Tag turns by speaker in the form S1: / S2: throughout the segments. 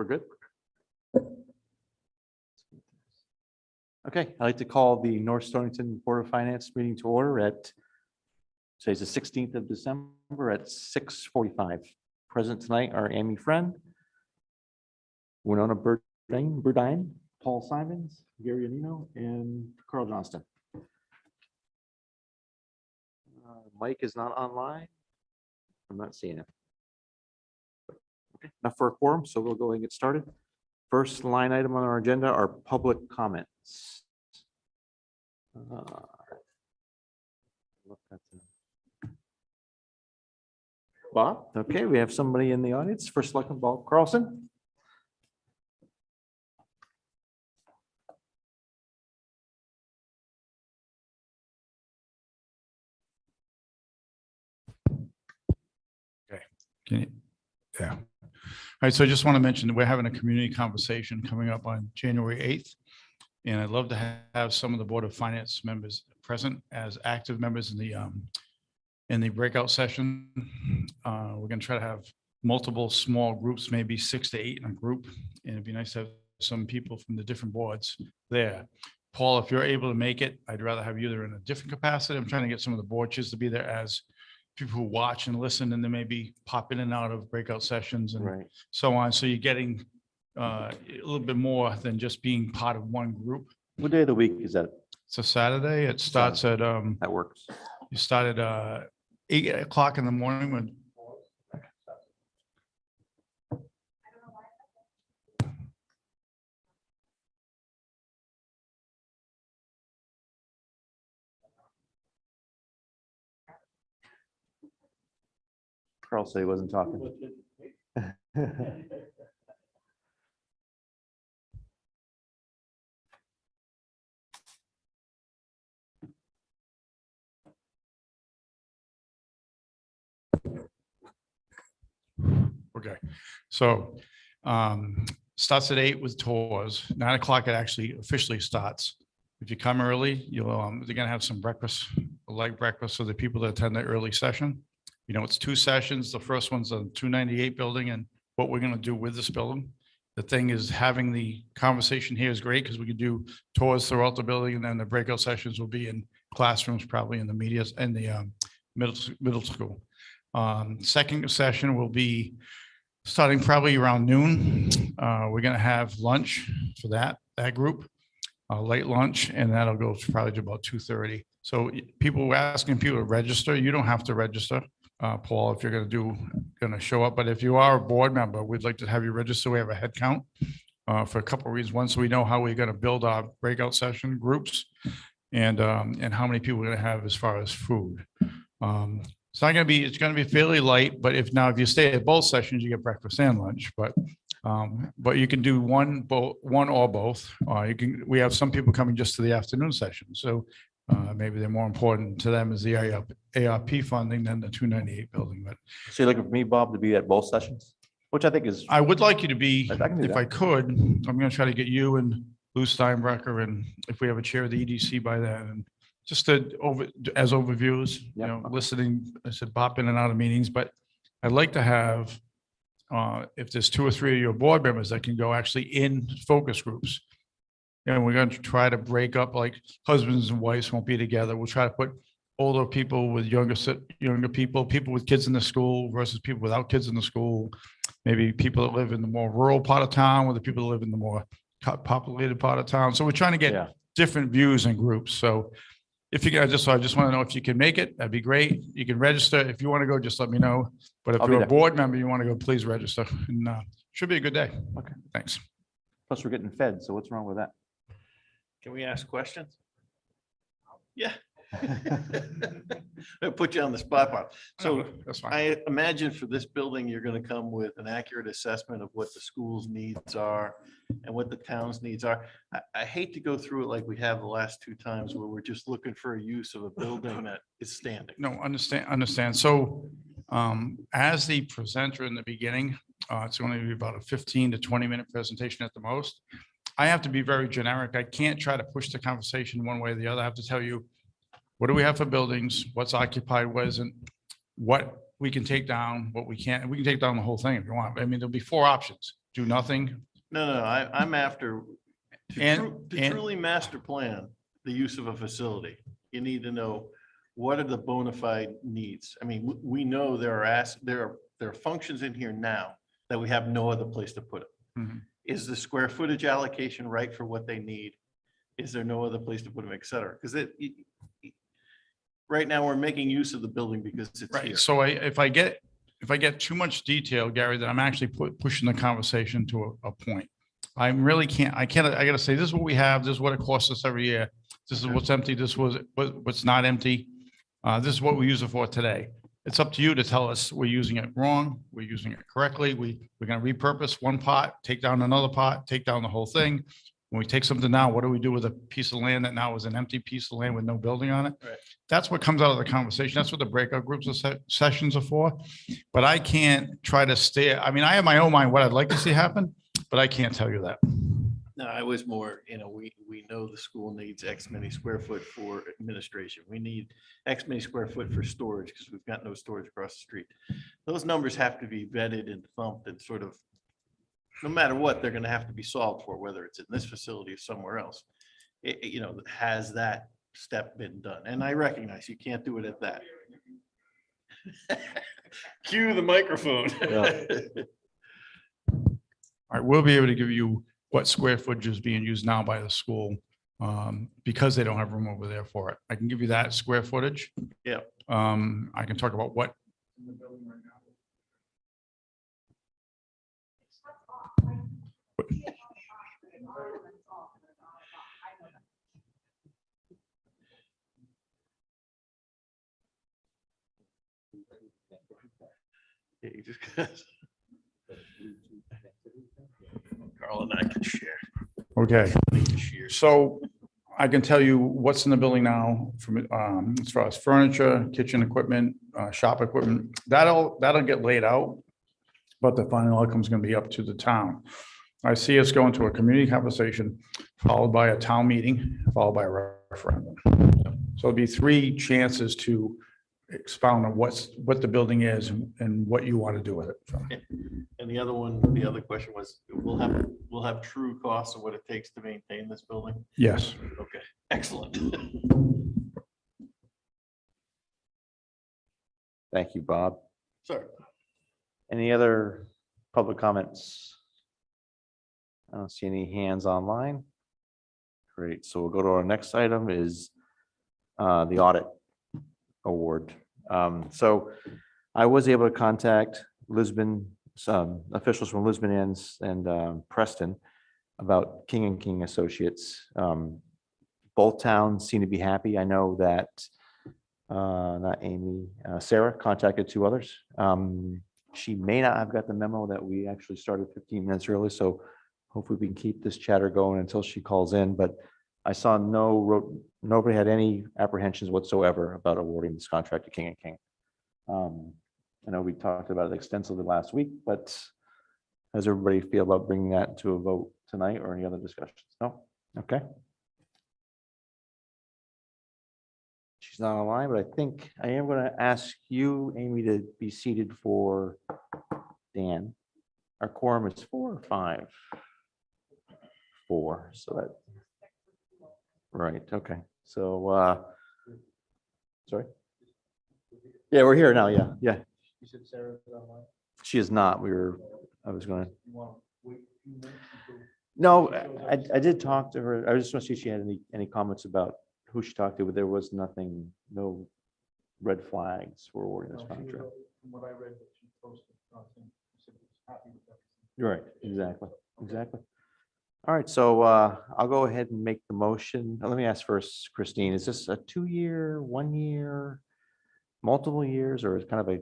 S1: We're good. Okay, I'd like to call the North Stonington Board of Finance meeting to order at, today's the 16th of December at 6:45. Present tonight are Amy Friend, Winona Burdine, Paul Simons, Gary Anino, and Carl Johnston. Mike is not online. I'm not seeing it. Okay, enough for a quorum, so we'll go ahead and get started. First line item on our agenda are public comments. Bob, okay, we have somebody in the audience. First Selectman Bob Carlson.
S2: Yeah. All right. So I just want to mention that we're having a community conversation coming up on January 8th. And I'd love to have some of the Board of Finance members present as active members in the breakout session. We're going to try to have multiple small groups, maybe 6 to 8 in a group. And it'd be nice to have some people from the different boards there. Paul, if you're able to make it, I'd rather have you there in a different capacity. I'm trying to get some of the board chairs to be there as people who watch and listen, and then maybe pop in and out of breakout sessions and so on. So you're getting a little bit more than just being part of one group.
S1: What day of the week is that?
S2: It's a Saturday. It starts at
S1: That works.
S2: you start at 8 o'clock in the morning when
S1: Carl said he wasn't talking.
S2: okay. So starts at 8 with tours. 9 o'clock it actually officially starts. If you come early, you'll they're gonna have some breakfast, a light breakfast for the people that attend the early session. You know, it's 2 sessions. The first one's on 298 building and what we're going to do with this building. The thing is having the conversation here is great because we can do tours throughout the building, and then the breakout sessions will be in classrooms, probably in the media and the middle school. Second session will be starting probably around noon. We're going to have lunch for that group, late lunch, and that'll go probably to about 2:30. So people were asking people to register. You don't have to register. Paul, if you're going to show up, but if you are a board member, we'd like to have you register. We have a head count for a couple of reasons. One, so we know how we're going to build our breakout session groups, and how many people we're going to have as far as food. It's not going to be. It's going to be fairly light, but if you stay at both sessions, you get breakfast and lunch. But you can do one or both. We have some people coming just to the afternoon session, so. Maybe they're more important to them as the ARP funding than the 298 building. But
S1: So you're looking for me, Bob, to be at both sessions, which I think is.
S2: I would like you to be,
S1: I can do
S2: if
S1: that.
S2: I could, I'm going to try to get you and Lou Steinbrecher, and if we have a chair of the EDC by then, and just as overviews, listening. I said pop in and out of meetings, but I'd like to have, if there's 2 or 3 of your board members that can go actually in focus groups. And we're going to try to break up, like husbands and wives won't be together. We'll try to put older people with younger people with kids in the school versus people without kids in the school. Maybe people that live in the more rural part of town with the people that live in the more populated part of town. So we're trying to get different views and groups. So if you can, I just want to know if you can make it, that'd be great. You can register. If you want to go, just let me know. But if you're a board member, you want to go, please register. And should be a good day.
S1: Okay.
S2: Thanks.
S1: Plus, we're getting fed, so what's wrong with that?
S3: Can we ask questions? Yeah. I'll put you on the spot, Bob. So
S2: That's fine.
S3: I imagine for this building, you're going to come with an accurate assessment of what the school's needs are and what the town's needs are. I hate to go through it like we have the last 2 times where we're just looking for a use of a building that is standing.
S2: No, understand. So as the presenter in the beginning, it's going to be about a 15 to 20 minute presentation at the most. I have to be very generic. I can't try to push the conversation one way or the other. I have to tell you, what do we have for buildings? What's occupied? What isn't? What we can take down, what we can't. We can take down the whole thing if you want. I mean, there'll be 4 options. do nothing.
S3: No, I'm after,
S2: And-
S3: to truly master plan the use of a facility, you need to know what are the bona fide needs. I mean, we know there are functions in here now that we have no other place to put it.
S2: Mhm.
S3: Is the square footage allocation right for what they need? Is there no other place to put them, et cetera? Because right now, we're making use of the building because it's here.
S2: Right, so if I get too much detail, Gary, then I'm actually pushing the conversation to a point. I gotta say, this is what we have, this is what it costs us every year. This is what's empty, this was, what's not empty. This is what we use it for today. It's up to you to tell us we're using it wrong, we're using it correctly, we're gonna repurpose one pot, take down another pot, take down the whole thing. When we take something down, what do we do with a piece of land that now is an empty piece of land with no building on it?
S3: Right.
S2: That's what comes out of the conversation. That's what the breakout groups or sessions are for. But I can't try to stay, I mean, I have my own mind what I'd like to see happen, but I can't tell you that.
S3: No, I was more, we know the school needs X many square foot for administration. We need X many square foot for storage because we've got no storage across the street. Those numbers have to be vetted and thumped and sort of, no matter what, they're going to have to be solved for, whether it's in this facility or somewhere else. Has that step been done? And I recognize you can't do it at that. Cue the microphone.
S2: All right, we'll be able to give you what square footage is being used now by the school because they don't have room over there for it. I can give you that square footage.
S3: Yeah.
S2: I can talk about what.
S3: Yeah, you just Carl and I can share.
S2: Okay,
S3: We can share.
S2: so I can tell you what's in the building now from as far as furniture, kitchen equipment, shop equipment. That'll get laid out, but the final outcome is going to be up to the town. I see us going to a community conversation, followed by a town meeting, followed by a referendum. So it'll be 3 chances to expound on what the building is and what you want to do with it. So,
S3: And the other question was, we'll have true costs of what it takes to maintain this building?
S2: yes.
S3: Okay, excellent.
S1: Thank you, Bob.
S3: Sorry.
S1: Any other public comments? I don't see any hands online. Great, so we'll go to our next item is the Audit Award. So I was able to contact Lisbon, some officials from Lisbon and Preston about King and King Associates. Both towns seem to be happy. I know that not Amy, Sarah contacted 2 others. She may not have got the memo that we actually started 15 minutes early, so hopefully we can keep this chatter going until she calls in. But I saw nobody had any apprehensions whatsoever about awarding this contract to King and King. I know we talked about it extensively last week, but how does everybody feel about bringing that to a vote tonight or any other discussions? No? Okay. She's not online, but I think I am going to ask you, Amy, to be seated for Dan. Our quorum is 4 or 5? 4, so that. Right, okay, so, sorry? Yeah, we're here now, yeah.
S4: You said Sarah's online?
S1: She is not, I was gonna, no, I did talk to her, I just want to see if she had any comments about who she talked to, but there was nothing, no red flags for awarding this contract.
S4: From what I read, she posted something, she said she was happy with everything.
S1: You're right, exactly. All right, so I'll go ahead and make the motion. Let me ask first, Christine, is this a 2-year, 1 year, multiple years, or is kind of a?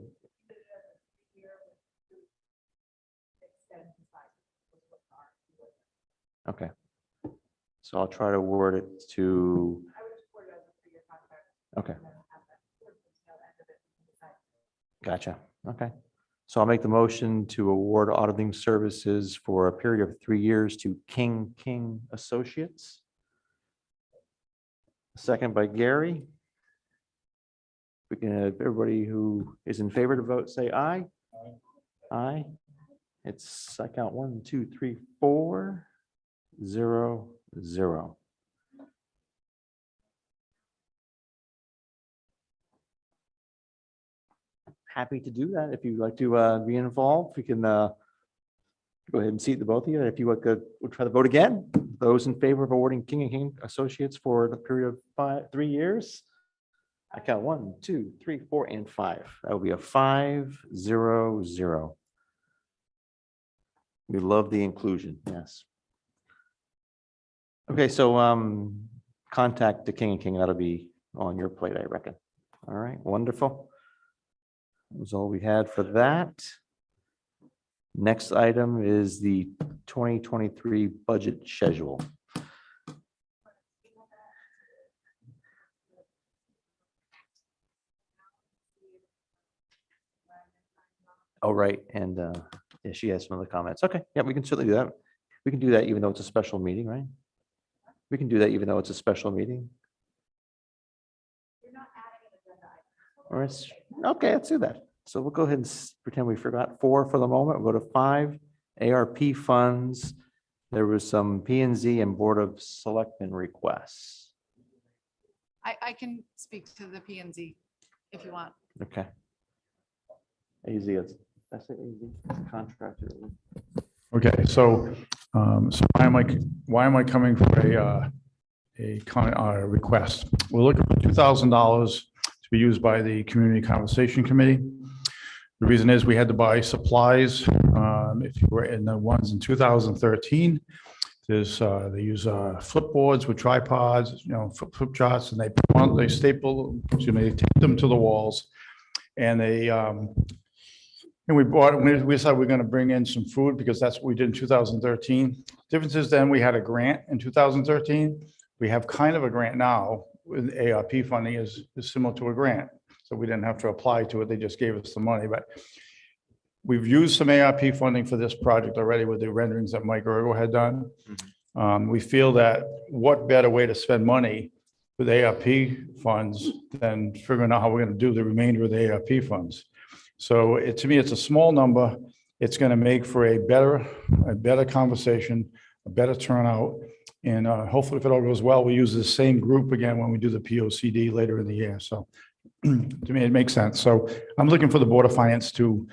S1: Okay, so I'll try to word it to. Okay. Gotcha, okay. So I'll make the motion to award auditing services for a period of 3 years to King Associates. Second by Gary. We can have everybody who is in favor to vote, say aye. Aye. It's, I count 1, 2, 3, 4, 0, 0. Happy to do that. If you'd like to be involved, we can go ahead and seat the both of you. If you would try to vote again, those in favor of awarding King and King Associates for the period of 3 years. I count 1, 2, 3, 4, and 5. That will be a 5, 0, 0. We love the inclusion, yes. Okay, so contact the King and King. That'll be on your plate, I reckon. All right, wonderful. That was all we had for that. Next item is the 2023 budget schedule. Oh, right, and yeah, she has some other comments. Okay, yeah, we can certainly do that. We can do that even though it's a special meeting, right? We can do that even though it's a special meeting. Or it's, okay, let's do that. So we'll go ahead and pretend we forgot 4 for the moment. We'll go to 5, ARP funds. There was some P and Z and Board of Selectmen requests.
S5: I can speak to the P and Z if you want.
S1: Okay. AZ, that's it, AZ, contractor.
S2: Okay, so why am I coming for a request? We're looking for $2,000 to be used by the Community Conversation Committee. The reason is we had to buy supplies. If you were in the ones in 2013, they use flip boards with tripods, flip charts, and they staple, they tape them to the walls, and we decided we're going to bring in some food because that's what we did in 2013. Difference is then we had a grant in 2013. We have kind of a grant now with ARP funding is similar to a grant. So we didn't have to apply to it. They just gave us the money, but we've used some ARP funding for this project already with the renderings that Mike Ergo had done. We feel that what better way to spend money with ARP funds than figuring out how we're going to do the remainder of the ARP funds. So to me, it's a small number. It's going to make for a better conversation, a better turnout. And hopefully if it all goes well, we use the same group again when we do the POCD later in the year. So to me, it makes sense. So I'm looking for the Board of Finance to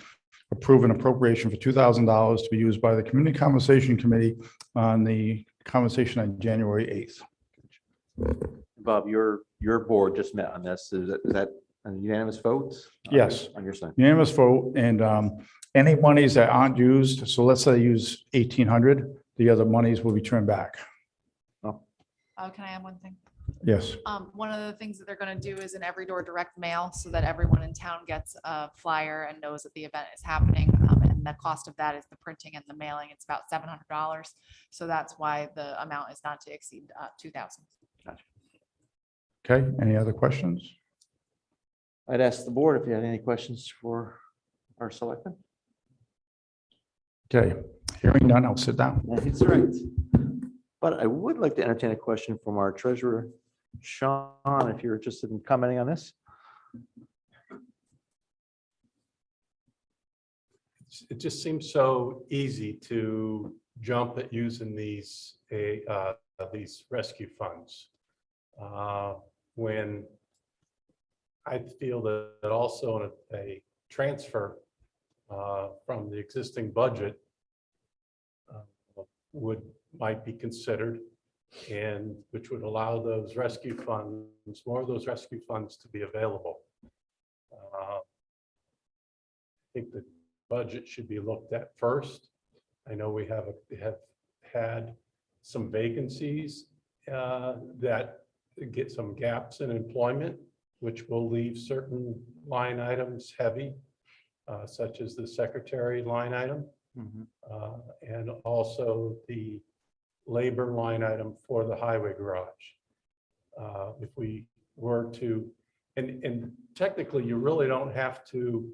S2: approve an appropriation for $2,000 to be used by the Community Conversation Committee on the conversation on January 8th.
S1: Bob, your board just met on this. Is that a unanimous vote?
S2: Yes.
S1: On your side.
S2: Unanimous vote, and any monies that aren't used, so let's say they use 1,800, the other monies will be turned back.
S5: Oh, can I add one thing?
S2: Yes.
S5: One of the things that they're going to do is an every door direct mail so that everyone in town gets a flyer and knows that the event is happening. And the cost of that is the printing and the mailing. It's about $700. So that's why the amount is not to exceed 2,000.
S1: Gotcha.
S2: Okay, any other questions?
S1: I'd ask the board if you had any questions for our selectmen.
S2: Okay, hearing none, I'll sit down.
S1: That's right. But I would like to entertain a question from our treasurer, Sean, if you're interested in commenting on this.
S6: It just seems so easy to jump at using these rescue funds. When I feel that also a transfer from the existing budget might be considered, and which would allow those rescue funds, more of those rescue funds to be available. I think the budget should be looked at first. I know we have had some vacancies that get some gaps in employment, which will leave certain line items heavy, such as the secretary line item, and also the labor line item for the highway garage. If we were to, and technically you really don't have to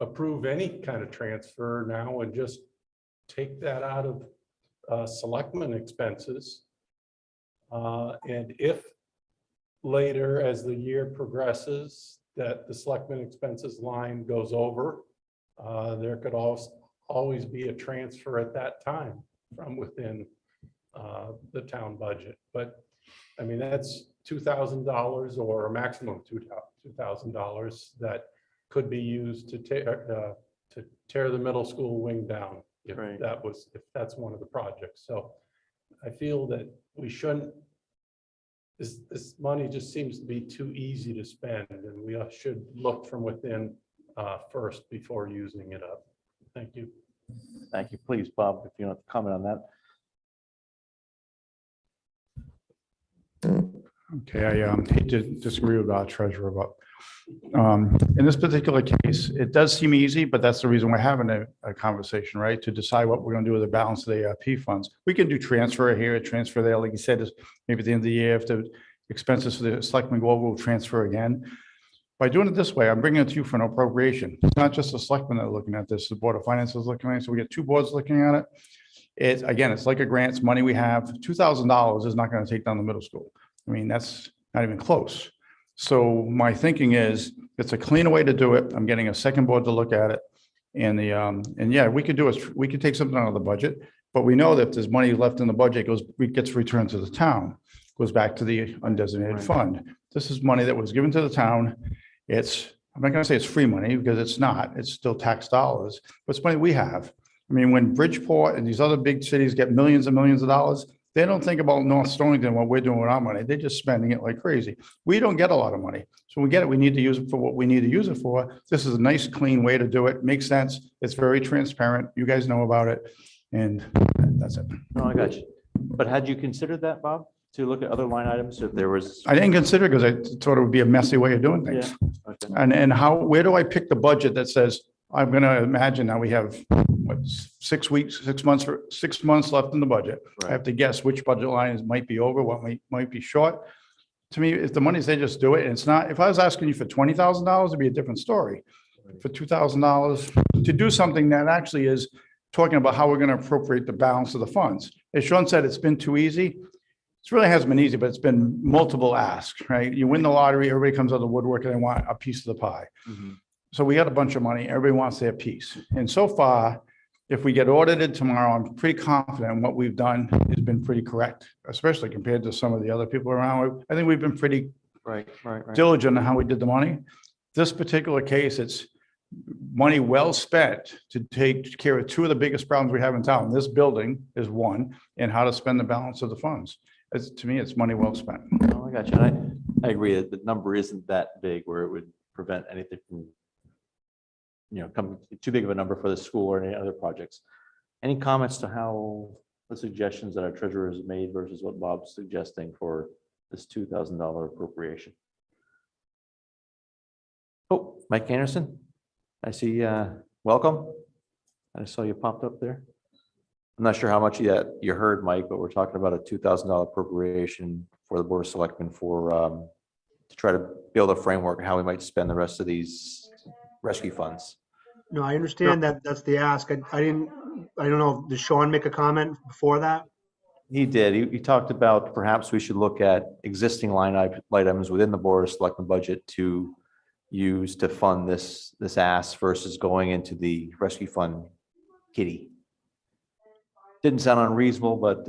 S6: approve any kind of transfer now and just take that out of selectmen expenses. And if later as the year progresses that the selectmen expenses line goes over, there could always be a transfer at that time from within the town budget. But I mean, that's $2,000 or a maximum of $2,000 that could be used to tear the middle school wing down if
S1: Right.
S6: if that's one of the projects. So I feel that we shouldn't, this money just seems to be too easy to spend, and we should look from within first before using it up. Thank you.
S1: Thank you. Please, Bob, if you want to comment on that.
S2: Okay, I hate to disagree with our treasurer, but in this particular case, it does seem easy, but that's the reason we're having a conversation, right? To decide what we're gonna do with the balance of the ARP funds. We can do transfer here, transfer there, like you said, maybe at the end of the year, if the expenses for the selectmen go over, we'll transfer again. By doing it this way, I'm bringing it to you for an appropriation. It's not just the selectmen that are looking at this, the Board of Finance is looking at it, so we get two boards looking at it. It's, again, it's like a grant, it's money we have. $2,000 is not gonna take down the middle school. I mean, that's not even close. So my thinking is, it's a cleaner way to do it. I'm getting a second board to look at it. And yeah, we could take something out of the budget, but we know that if there's money left in the budget, it gets returned to the town, goes back to the undesignated
S1: Right.
S2: fund. This is money that was given to the town. I'm not gonna say it's free money because it's not, it's still tax dollars, but it's money we have. I mean, when Bridgeport and these other big cities get millions and millions of dollars, they don't think about North Stonington, what we're doing with our money. They're just spending it like crazy. We don't get a lot of money. So when we get it, we need to use it for what we need to use it for. This is a nice, clean way to do it. Makes sense. It's very transparent. You guys know about it. And that's it.
S1: No, I got you. But had you considered that, Bob, to look at other line items if there was?
S2: I didn't consider because I thought it would be a messy way of doing things.
S1: Okay.
S2: And where do I pick the budget that says, I'm going to imagine now we have, what, 6 months left in the budget. I have to guess which budget lines might be over, what might be short. To me, if the money's there, just do it. And it's not, if I was asking you for $20,000, it'd be a different story. For $2,000 to do something that actually is talking about how we're going to appropriate the balance of the funds. As Sean said, it's been too easy. It really hasn't been easy, but it's been multiple asks, right? You win the lottery, everybody comes out of the woodwork and they want a piece of the pie.
S1: Mhm.
S2: So we got a bunch of money, everybody wants their piece. And so far, if we get audited tomorrow, I'm pretty confident what we've done has been pretty correct, especially compared to some of the other people around. I think we've been pretty
S1: Right.
S2: diligent in how we did the money. This particular case, it's money well spent to take care of two of the biggest problems we have in town. This building is one, and how to spend the balance of the funds. To me, it's money well spent.
S1: No, I got you. And I agree that the number isn't that big where it would prevent anything from, coming too big of a number for the school or any other projects. Any comments to how the suggestions that our treasurer has made versus what Bob's suggesting for this $2,000 appropriation? Oh, Mike Anderson, I see, welcome. I saw you popped up there. I'm not sure how much yet you heard, Mike, but we're talking about a $2,000 appropriation for the Board of Selectmen to try to build a framework of how we might spend the rest of these rescue funds.
S4: No, I understand that that's the ask. I don't know, did Sean make a comment before that?
S1: He did. He talked about perhaps we should look at existing line items within the Board of Selectmen budget to use to fund this ask versus going into the rescue fund kitty. Didn't sound unreasonable, but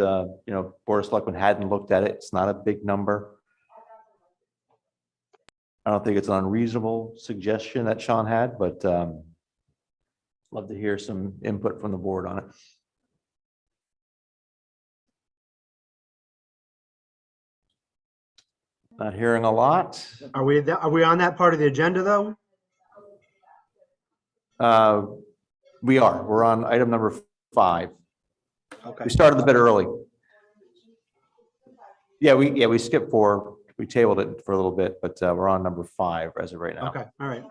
S1: Board of Selectmen hadn't looked at it. It's not a big number. I don't think it's an unreasonable suggestion that Sean had, but love to hear some input from the board on it. Not hearing a lot.
S4: Are we on that part of the agenda, though?
S1: We are. We're on item number 5.
S4: Okay.
S1: We started a bit early. Yeah, we skipped 4. We tabled it for a little bit, but we're on number 5 as of right now.
S4: Okay, all right.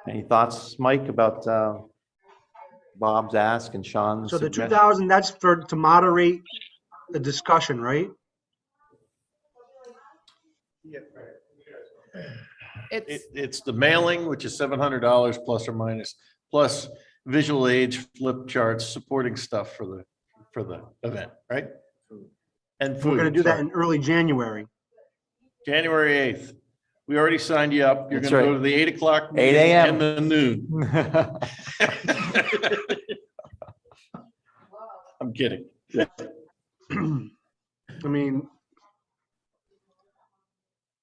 S1: Any thoughts, Mike, about Bob's ask and Sean's
S4: So the
S1: suggestion?
S4: 2,000, that's to moderate the discussion, right?
S3: It's the mailing, which is $700 plus or minus, plus visual aids, flip charts, supporting stuff for the event, right? And food.
S4: We're gonna do that
S3: sorry.
S4: in early January.
S3: January 8th. We already signed you up. You're
S1: That's
S3: gonna go
S1: right.
S3: to the 8 o'clock.
S1: 8
S3: meeting
S1: a.m.
S3: And the noon. I'm kidding.
S4: I mean,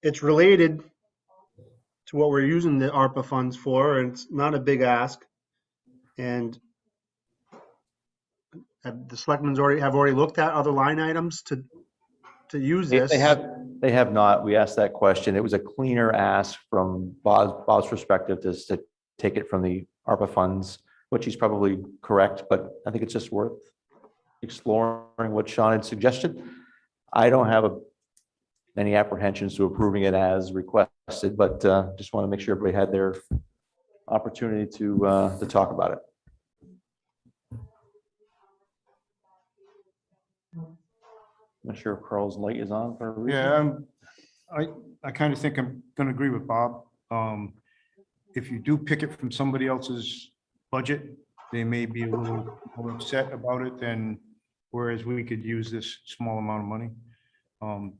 S4: it's related to what we're using the ARPA funds for, and it's not a big ask. And the selectmen's have already looked at other line items to use this.
S1: They have not. We asked that question. It was a cleaner ask from Bob's perspective to take it from the ARPA funds, which he's probably correct, but I think it's just worth exploring what Sean had suggested. I don't have any apprehensions to approving it as requested, but just want to make sure everybody had their opportunity to talk about it. Not sure if Carl's light is on for a reason.
S7: Yeah, I kind of think I'm going to agree with Bob. If you do pick it from somebody else's budget, they may be a little more upset about it than, whereas we could use this small amount of money.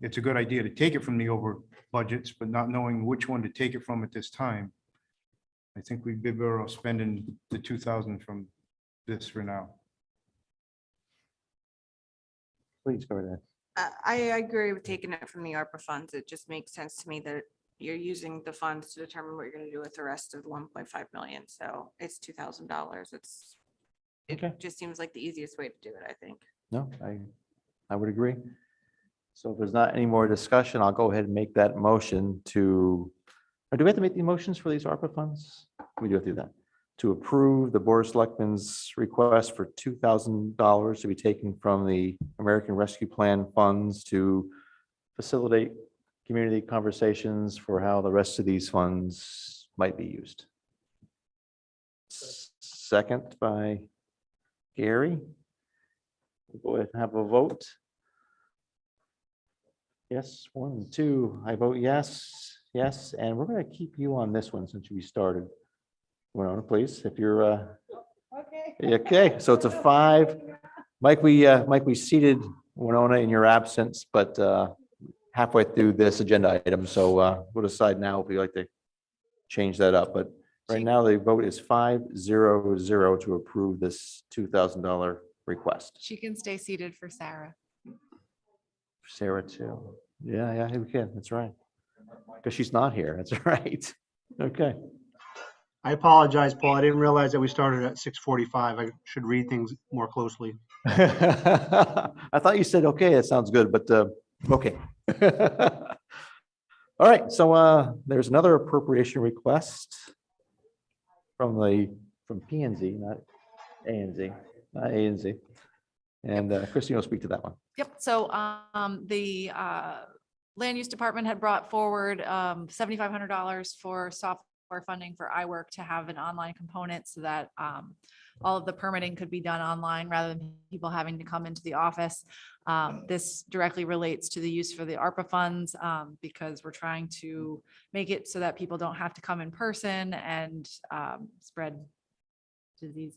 S7: It's a good idea to take it from the over budgets, but not knowing which one to take it from at this time. I think we'd be better off spending the 2,000 from this for now.
S1: Please go ahead.
S8: I agree with taking it from the ARPA funds. It just makes sense to me that you're using the funds to determine what you're gonna do with the rest of the 1.5 million. So it's $2,000.
S1: Okay.
S8: It just seems like the easiest way to do it, I think.
S1: No, I would agree. So if there's not any more discussion, I'll go ahead and make that motion to, or do we have to make the motions for these ARPA funds? We do have to do that. To approve the Board of Selectmen's request for $2,000 to be taken from the American Rescue Plan funds to facilitate community conversations for how the rest of these funds might be used. Second by Gary. We'll go ahead and have a vote. Yes, 1, 2, I vote yes, yes, and we're going to keep you on this one since we started. Winona, please, if you're, okay, so it's a 5. Mike, we seated Winona in your absence, but halfway through this agenda item, so we'll decide now if we'd like to change that up, but right now the vote is 5-0-0 to approve this $2,000 request.
S5: She can stay seated for Sarah.
S1: Sarah too. Yeah, we can. That's right. Because she's not here. That's right. Okay.
S4: I apologize, Paul. I didn't realize that we started at 6:45. I should read things more closely.
S1: I thought you said, okay, that sounds good, but okay. All right, so there's another appropriation request from P&Z, not A&Z, not A&Z. And Christine will speak to that one.
S5: Yep, so the Land Use Department had brought forward $7,500 for software funding for iWork to have an online component so that all of the permitting could be done online rather than people having to come into the office. This directly relates to the use for the ARPA funds because we're trying to make it so that people don't have to come in person and spread disease,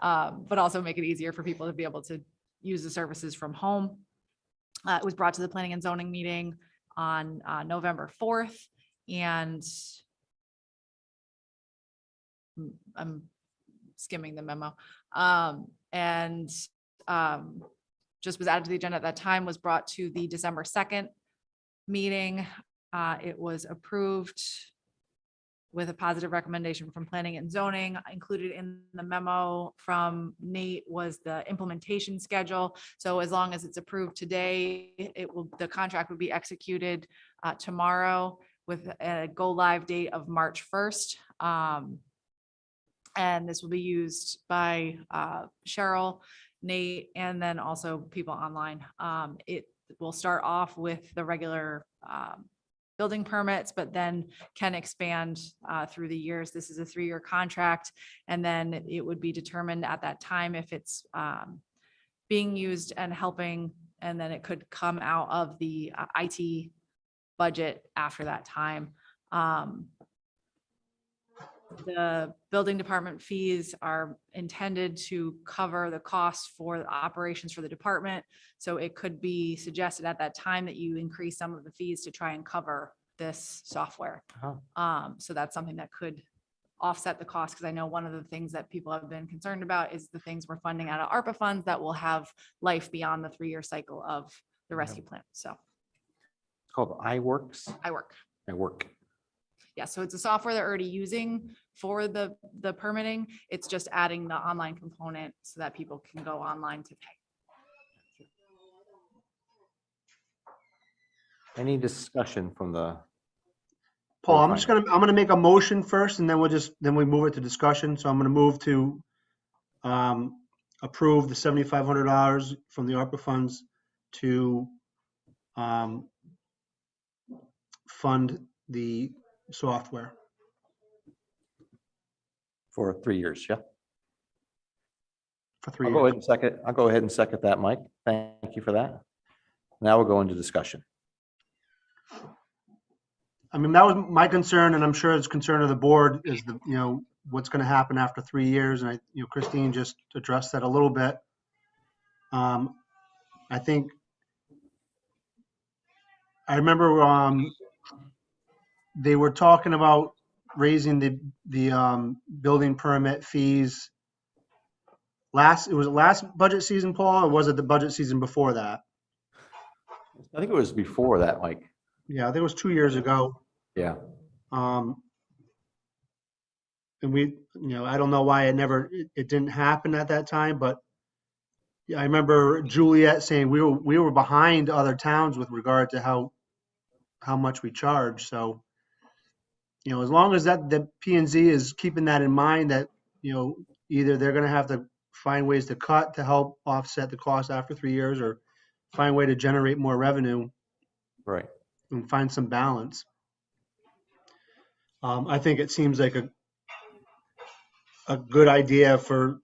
S5: but also make it easier for people to be able to use the services from home. It was brought to the Planning and Zoning meeting on November 4th, and I'm skimming the memo, and just was added to the agenda at that time, was brought to the December 2nd meeting. It was approved with a positive recommendation from Planning and Zoning. Included in the memo from Nate was the implementation schedule. So as long as it's approved today, the contract would be executed tomorrow with a go live date of March 1st. And this will be used by Cheryl, Nate, and then also people online. It will start off with the regular building permits, but then can expand through the years. This is a 3-year contract, and then it would be determined at that time if it's being used and helping, and then it could come out of the IT budget after that time. The building department fees are intended to cover the cost for the operations for the department. So it could be suggested at that time that you increase some of the fees to try and cover this software.
S1: Uh-huh.
S5: So that's something that could offset the cost, because I know one of the things that people have been concerned about is the things we're funding out of ARPA funds that will have life beyond the 3-year cycle of the rescue plan. So
S1: It's called iWorks.
S5: I work.
S1: iWork.
S5: Yeah, so it's a software they're already using for the permitting. It's just adding the online component so that people can go online to pay.
S1: Any discussion from the,
S4: Paul,
S1: Board
S4: I'm just gonna make a motion first and then then we move it to discussion. So I'm gonna move to approve the $7,500 from the ARPA funds to fund the software
S1: for 3 years, yeah?
S4: for 3
S1: I'll
S4: years.
S1: go ahead and second that, Mike. Thank you for that. Now we'll go into discussion.
S4: I mean, that was my concern, and I'm sure it's concern of the board, is what's going to happen after 3 years. And Christine just addressed that a little bit. I think I remember they were talking about raising the building permit fees. It was last budget season, Paul, or was it the budget season before that?
S1: I think it was before that, Mike.
S4: Yeah, I think it was 2 years ago.
S1: Yeah.
S4: And I don't know why it didn't happen at that time, but yeah, I remember Juliet saying we were behind other towns with regard to how much we charge. So, as long as the P&Z is keeping that in mind, that, either they're going to have to find ways to cut to help offset the cost after 3 years, or find a way to generate more revenue
S1: Right.
S4: and find some balance. I think it seems like a good idea for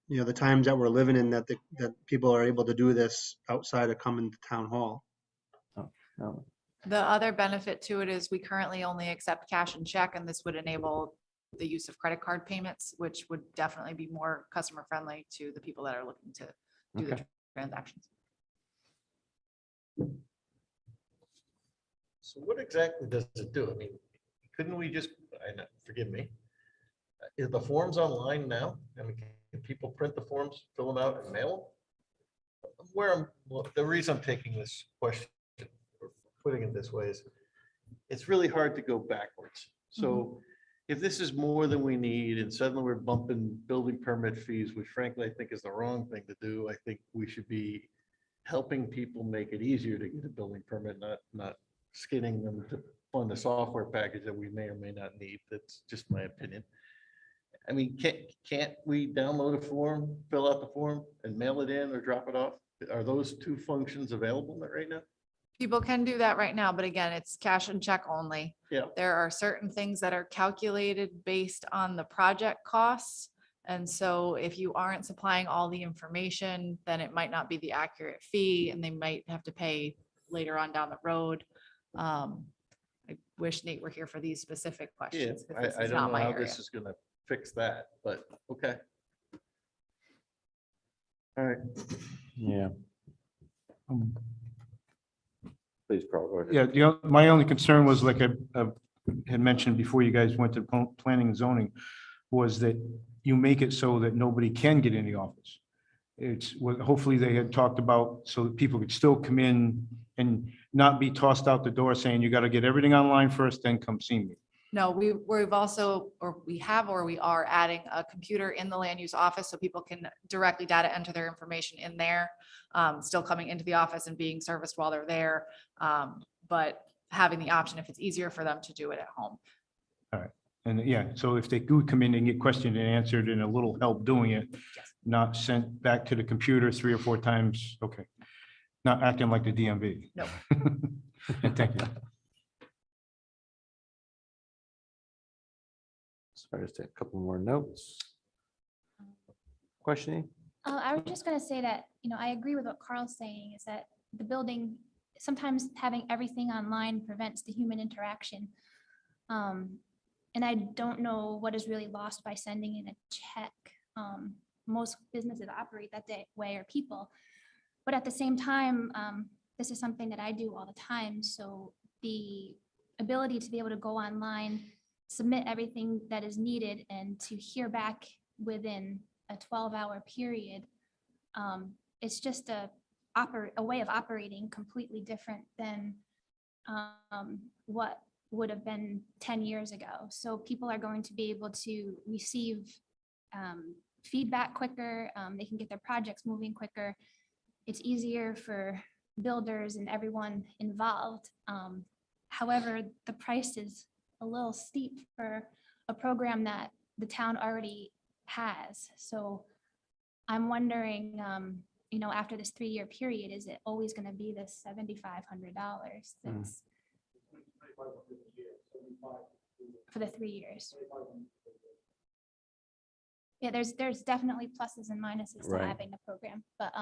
S4: the times that we're living in, that people are able to do this outside of coming to town hall.
S1: No.
S5: The other benefit to it is we currently only accept cash and check, and this would enable the use of credit card payments, which would definitely be more customer friendly to the people that are looking to do the
S1: Okay.
S5: transactions.
S3: So what exactly does it do? I mean, couldn't we just, forgive me, is the forms online now? I mean, can people print the forms, fill them out and mail them? The reason I'm taking this question, or putting it this way, is it's really hard to go backwards. So if this is more than we need and suddenly we're bumping building permit fees, which frankly I think is the wrong thing to do, I think we should be helping people make it easier to get a building permit, not skinning them to fund a software package that we may or may not need. That's just my opinion. I mean, can't we download a form, fill out the form and mail it in or drop it off? Are those two functions available right now?
S5: People can do that right now, but again, it's cash and check only.
S3: Yeah.
S5: There are certain things that are calculated based on the project costs. And so if you aren't supplying all the information, then it might not be the accurate fee, and they might have to pay later on down the road. I wish Nate were here for these specific
S3: Yeah,
S5: questions, because this
S3: I
S5: is
S3: don't
S5: not
S3: know
S5: my
S3: how
S5: area.
S3: this is gonna fix that, but okay. All right.
S1: Yeah. Please, Carl, go ahead.
S7: Yeah, my only concern was, like I had mentioned before you guys went to planning and zoning, was that you make it so that nobody can get in the office. It's what hopefully they had talked about, so that people could still come in and not be tossed out the door saying, you got to get everything online first, then come see me.
S5: No, we've also, or we are adding a computer in the land use office so people can directly data enter their information in there. Still coming into the office and being serviced while they're there. But having the option, if it's easier for them, to do it at home.
S7: And yeah, so if they do come in and get questioned and answered and a little help doing it, not sent back to the computer 3 or 4 times, okay. Not acting like the DMV.
S5: No.
S7: And thank you.
S1: Sorry, just a couple more notes. Questioning?
S9: I was just gonna say that, I agree with what Carl's saying, is that the building, sometimes having everything online prevents the human interaction. And I don't know what is really lost by sending in a check. Most businesses operate that way, or people. But at the same time, this is something that I do all the time. So the ability to be able to go online, submit everything that is needed, and to hear back within a 12-hour period, it's just a way of operating completely different than what would have been 10 years ago. So people are going to be able to receive feedback quicker. They can get their projects moving quicker. It's easier for builders and everyone involved. However, the price is a little steep for a program that the town already has. So I'm wondering, after this 3-year period, is it always going to be this $7,500 that's for the 3 years? Yeah, there's definitely pluses and minuses to
S1: Right.
S9: having the program, but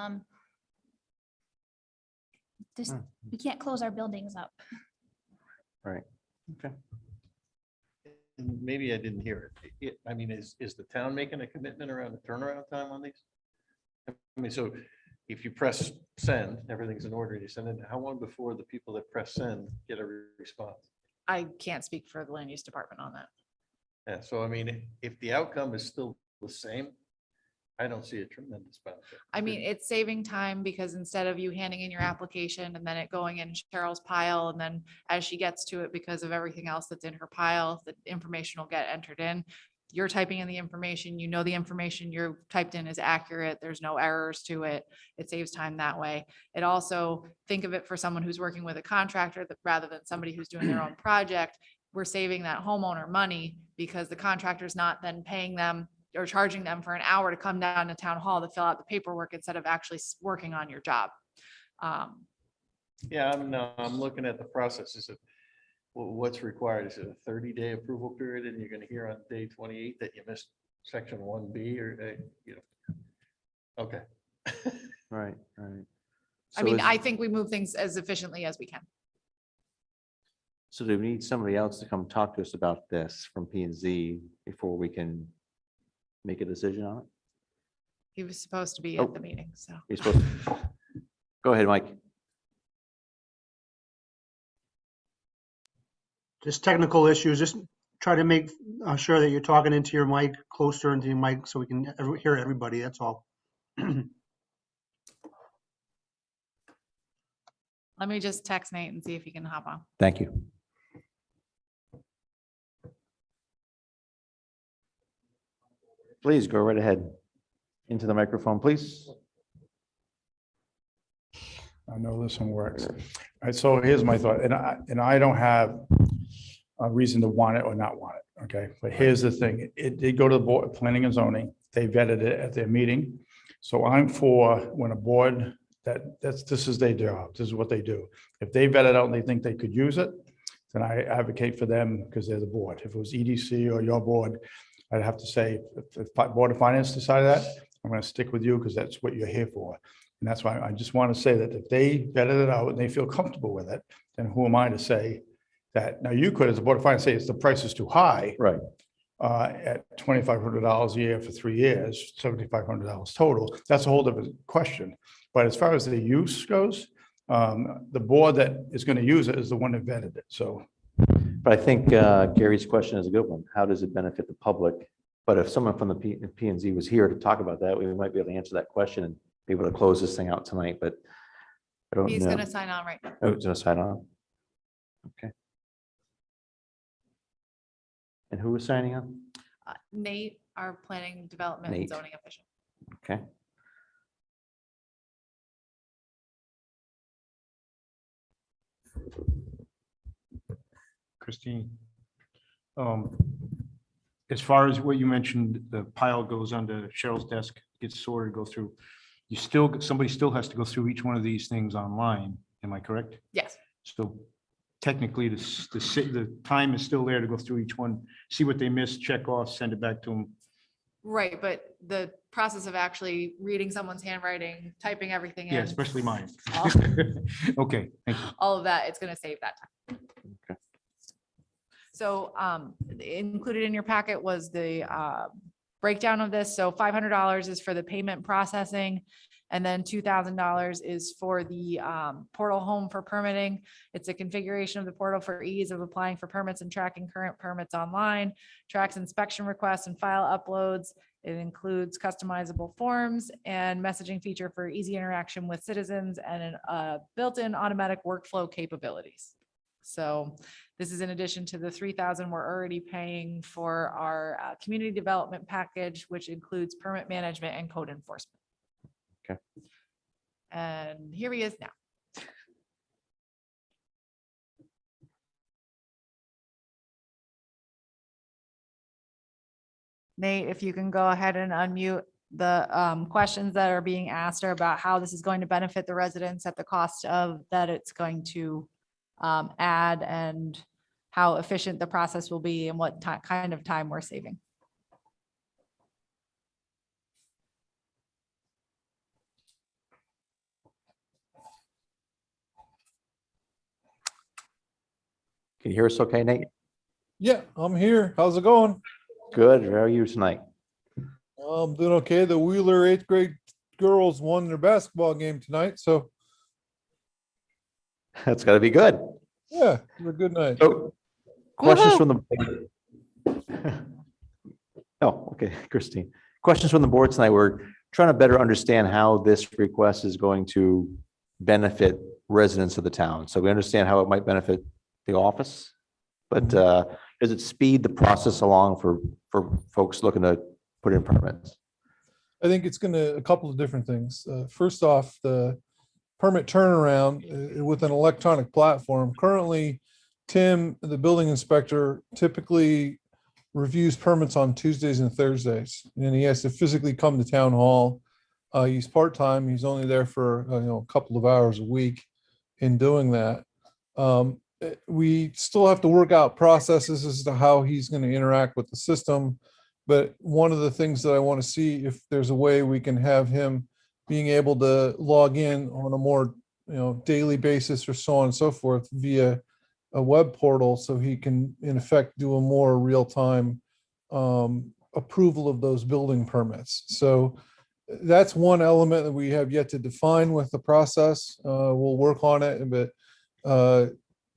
S9: just, we can't close our buildings up.
S1: Right. Okay.
S3: And maybe I didn't hear it. I mean, is the town making a commitment around the turnaround time on these? I mean, so if you press send, everything's in order, you send it, how long before the people that press send get a response?
S5: I can't speak for the land use department on that.
S3: Yeah, so I mean, if the outcome is still the same, I don't see a tremendous benefit.
S5: I mean, it's saving time because instead of you handing in your application and then it going in Cheryl's pile, and then as she gets to it, because of everything else that's in her pile, the information will get entered in. You're typing in the information, the information you're typed in is accurate. There's no errors to it. It saves time that way. It also, think of it for someone who's working with a contractor that rather than somebody who's doing their own project, we're saving that homeowner money because the contractor's not then paying them or charging them for an hour to come down to town hall to fill out the paperwork instead of actually working on your job.
S3: Yeah, I'm looking at the process. Is it, what's required? Is it a 30-day approval period and you're gonna hear on day 28 that you missed section 1B or, okay.
S1: Right.
S5: I mean, I think we move things as efficiently as we can.
S1: So do we need somebody else to come talk to us about this from P and Z before we can make a decision on it?
S5: He was supposed to be
S1: Oh.
S5: at the meeting, so.
S1: You're supposed to. Go ahead, Mike.
S4: Just technical issues, just try to make sure that you're talking into your mic, closer into your mic, so we can hear everybody, that's all.
S5: Let me just text Nate and see if he can hop on.
S1: Thank you. Please go right ahead. Into the microphone, please.
S2: I know this one works. All right, so here's my thought, and I don't have a reason to want it or not want it, okay? But here's the thing, it did go to the board of planning and zoning. They vetted it at their meeting. So I'm for when a board, this is their job, this is what they do. If they vet it out and they think they could use it, then I advocate for them because they're the board. If it was EDC or your board, I'd have to say, if the Board of Finance decided that, I'm going to stick with you because that's what you're here for. And that's why I just want to say that if they vetted it out and they feel comfortable with it, then who am I to say that? Now, you could, as a Board of Finance, say it's the price is too high.
S1: Right.
S2: At $2,500 a year for 3 years, $7,500 total. That's a whole different question. But as far as the use goes, the board that is going to use it is the one that vetted it. So.
S1: But I think Gary's question is a good one. How does it benefit the public? But if someone from the P and Z was here to talk about that, we might be able to answer that question and be able to close this thing out tonight, but I don't know.
S5: He's gonna sign on right now.
S1: Oh, it's gonna sign on. Okay. And who was signing on?
S5: Nate, our planning, development, and
S1: Nate.
S5: zoning official.
S1: Okay.
S7: Christine. As far as what you mentioned, the pile goes onto Cheryl's desk, gets sorted, go through. Somebody still has to go through each one of these things online. Am I correct?
S5: Yes.
S7: So technically, the time is still there to go through each one, see what they missed, check off, send it back to them.
S5: Right, but the process of actually reading someone's handwriting, typing everything in.
S7: Yeah, especially mine.
S5: all-
S7: Okay, thank you.
S5: All of that, it's gonna save that time.
S1: Okay.
S5: So included in your packet was the breakdown of this. So $500 is for the payment processing. And then $2,000 is for the portal home for permitting. It's a configuration of the portal for ease of applying for permits and tracking current permits online, tracks inspection requests and file uploads. It includes customizable forms and messaging feature for easy interaction with citizens and a built-in automatic workflow capabilities. So this is in addition to the $3,000 we're already paying for our community development package, which includes permit management and code enforcement.
S1: Okay.
S5: And here he is now. Nate, if you can go ahead and unmute the questions that are being asked are about how this is going to benefit the residents at the cost of that it's going to add, and how efficient the process will be and what kind of time we're saving.
S1: Can you hear us okay, Nate?
S10: Yeah, I'm here. How's it going?
S1: Good. How are you tonight?
S10: I'm doing okay. The Wheeler 8th grade girls won their basketball game tonight, so
S1: That's got to be good.
S10: yeah, it was a good night.
S1: So, questions from the. Oh, okay, Christine. Questions from the board tonight. We're trying to better understand how this request is going to benefit residents of the town. So we understand how it might benefit the office, but does it speed the process along for folks looking to put in permits?
S10: I think it's a couple of different things. First off, the permit turnaround with an electronic platform. Currently, Tim, the building inspector, typically reviews permits on Tuesdays and Thursdays, and he has to physically come to town hall. He's part-time. He's only there for a couple of hours a week in doing that. We still have to work out processes as to how he's going to interact with the system. But one of the things that I want to see if there's a way we can have him being able to log in on a more daily basis or so on and so forth via a web portal, so he can in effect do a more real-time approval of those building permits. So that's one element that we have yet to define with the process. We'll work on it, but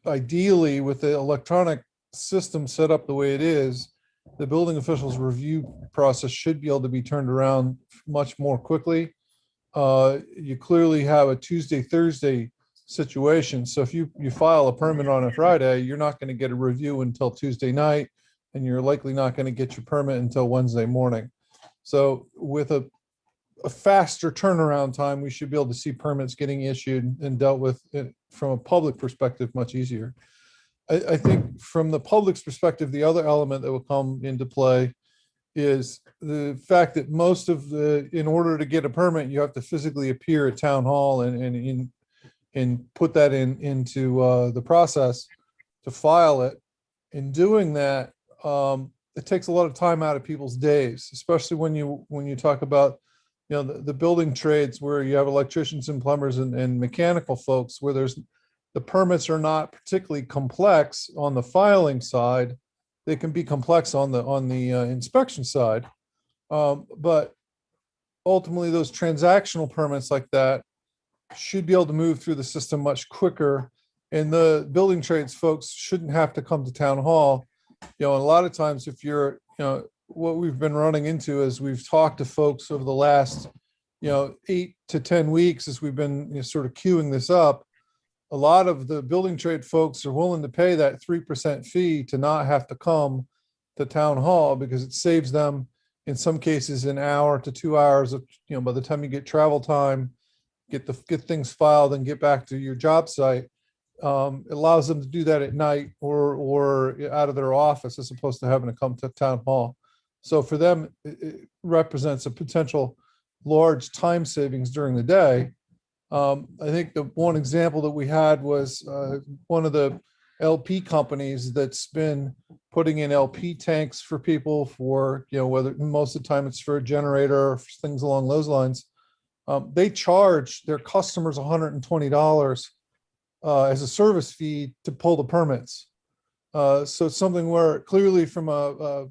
S10: ideally with the electronic system set up the way it is, the building officials review process should be able to be turned around much more quickly. You clearly have a Tuesday, Thursday situation. So if you file a permit on a Friday, you're not going to get a review until Tuesday night, and you're likely not going to get your permit until Wednesday morning. So with a faster turnaround time, we should be able to see permits getting issued and dealt with from a public perspective much easier. I think from the public's perspective, the other element that will come into play is the fact that most of in order to get a permit, you have to physically appear at town hall and put that into the process to file it. In doing that, it takes a lot of time out of people's days, especially when you talk about the building trades where you have electricians and plumbers and mechanical folks, where the permits are not particularly complex on the filing side. They can be complex on the inspection side, but ultimately those transactional permits like that should be able to move through the system much quicker, and the building trades folks shouldn't have to come to town hall. And a lot of times, if you're what we've been running into is we've talked to folks over the last 8 to 10 weeks as we've been sort of queuing this up. A lot of the building trade folks are willing to pay that 3% fee to not have to come to town hall, because it saves them in some cases an hour to 2 hours of, by the time you get travel time, get things filed and get back to your job site. It allows them to do that at night or out of their office, as opposed to having to come to town hall. So for them, it represents a potential large time savings during the day. I think the one example that we had was one of the LP companies that's been putting in LP tanks for people for, whether most of the time it's for a generator or things along those lines. They charge their customers $120 as a service fee to pull the permits. So it's something where clearly from the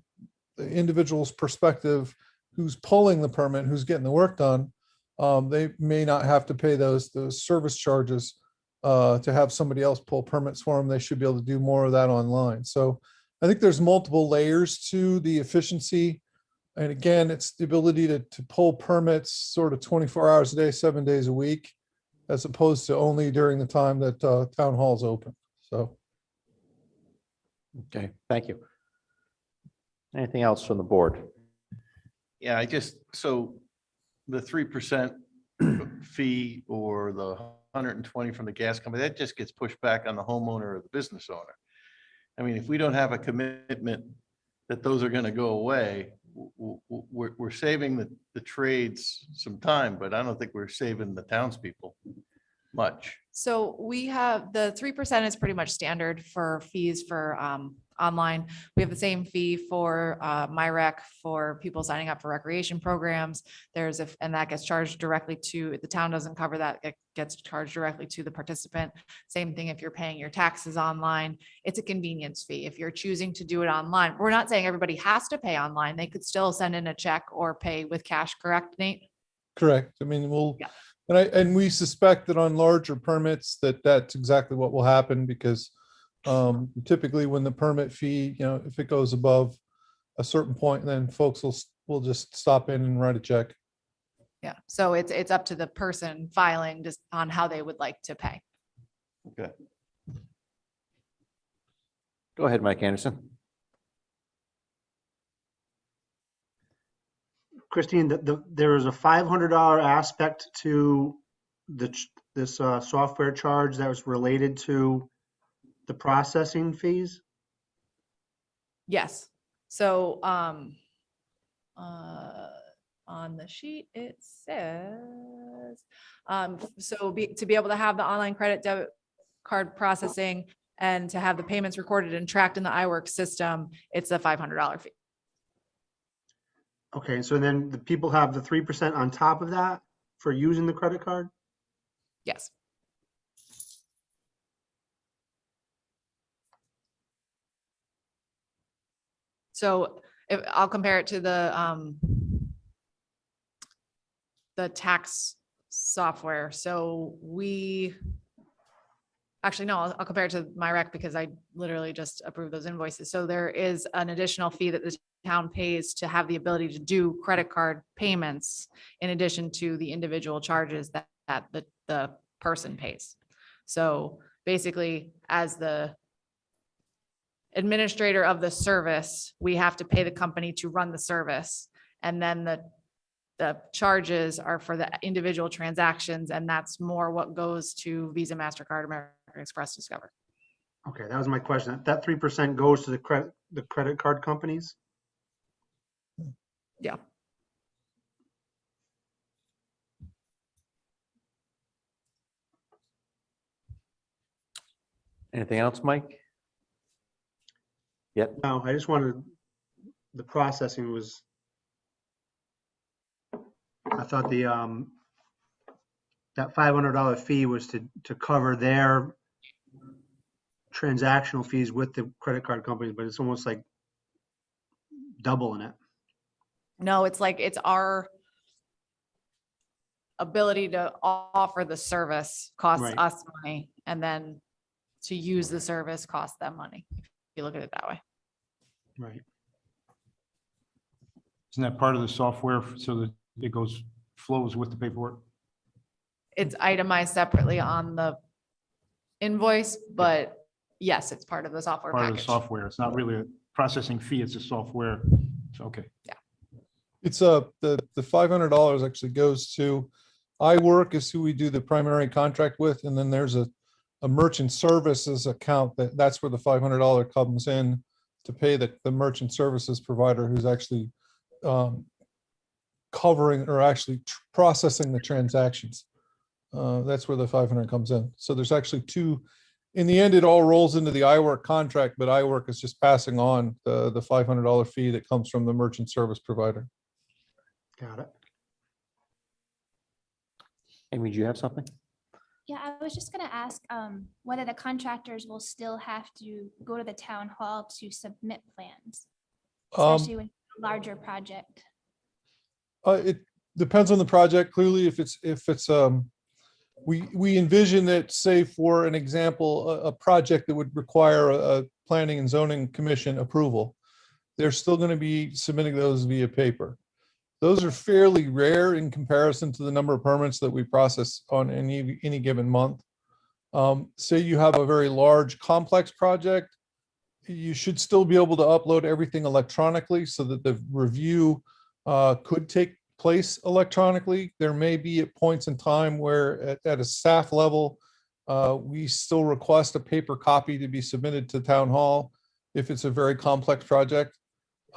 S10: individual's perspective, who's pulling the permit, who's getting the work done, they may not have to pay those service charges to have somebody else pull permits for them. They should be able to do more of that online. So I think there's multiple layers to the efficiency. And again, it's the ability to pull permits sort of 24 hours a day, 7 days a week, as opposed to only during the time that town hall's open. So.
S1: Okay, thank you. Anything else from the board?
S3: Yeah, so the 3% fee or the 120 from the gas company, that just gets pushed back on the homeowner or the business owner. I mean, if we don't have a commitment that those are gonna go away, we're saving the trades some time, but I don't think we're saving the townspeople much.
S5: So we have, the 3% is pretty much standard for fees for online. We have the same fee for MyRec for people signing up for recreation programs. And that gets charged directly to, the town doesn't cover that, it gets charged directly to the participant. Same thing if you're paying your taxes online. It's a convenience fee. If you're choosing to do it online, we're not saying everybody has to pay online. They could still send in a check or pay with cash, correct, Nate?
S10: Correct. I mean, we'll,
S5: Yeah.
S10: and we suspect that on larger permits that that's exactly what will happen, because typically when the permit fee, if it goes above a certain point, then folks will just stop in and write a check.
S5: Yeah, so it's up to the person filing just on how they would like to pay.
S3: Okay.
S1: Go ahead, Mike Anderson.
S4: Christine, there is a $500 aspect to this software charge that was related to the processing fees.
S5: Yes, so on the sheet, it says, to be able to have the online credit debit card processing and to have the payments recorded and tracked in the iWorks system, it's a $500 fee.
S4: Okay, so then the people have the 3% on top of that for using the credit card?
S5: Yes. So if I'll compare it to the tax software. So I'll compare it to MyRec because I literally just approved those invoices. So there is an additional fee that the town pays to have the ability to do credit card payments in addition to the individual charges that the person pays. So basically, as the administrator of the service, we have to pay the company to run the service. And then the charges are for the individual transactions, and that's more what goes to Visa, MasterCard, American Express, Discover.
S4: Okay, that was my question. That 3% goes to the credit card companies?
S5: Yeah.
S1: Anything else, Mike? Yep.
S4: No, I just wanted, the processing was, I thought that $500 fee was to cover their transactional fees with the credit card companies, but it's almost like doubling it.
S5: No, it's our ability to offer the service costs
S4: Right.
S5: us money, and then to use the service costs them money. If you look at it that way.
S4: Right.
S7: Isn't that part of the software so that it flows with the paperwork?
S5: It's itemized separately on the invoice, but yes, it's part of the software
S7: Part of the
S5: package.
S7: software. It's not really a processing fee, it's a software. So, okay.
S10: It's the $500 actually goes to iWork is who we do the primary contract with. And then there's a merchant services account that's where the $500 comes in to pay the merchant services provider who's actually covering or actually processing the transactions. That's where the 500 comes in. So there's actually two. In the end, it all rolls into the iWork contract, but iWork is just passing on the $500 fee that comes from the merchant service provider.
S4: Got it.
S1: Amy, do you have something?
S9: Yeah, I was just gonna ask whether the contractors will still have to go to the town hall to submit plans, especially when larger project.
S10: Depends on the project. Clearly, if it's, we envision that, say, for an example, a project that would require a planning and zoning commission approval, they're still going to be submitting those via paper. Those are fairly rare in comparison to the number of permits that we process on any given month. Say you have a very large, complex project, you should still be able to upload everything electronically so that the review could take place electronically. There may be at points in time where at a staff level, we still request a paper copy to be submitted to town hall if it's a very complex project.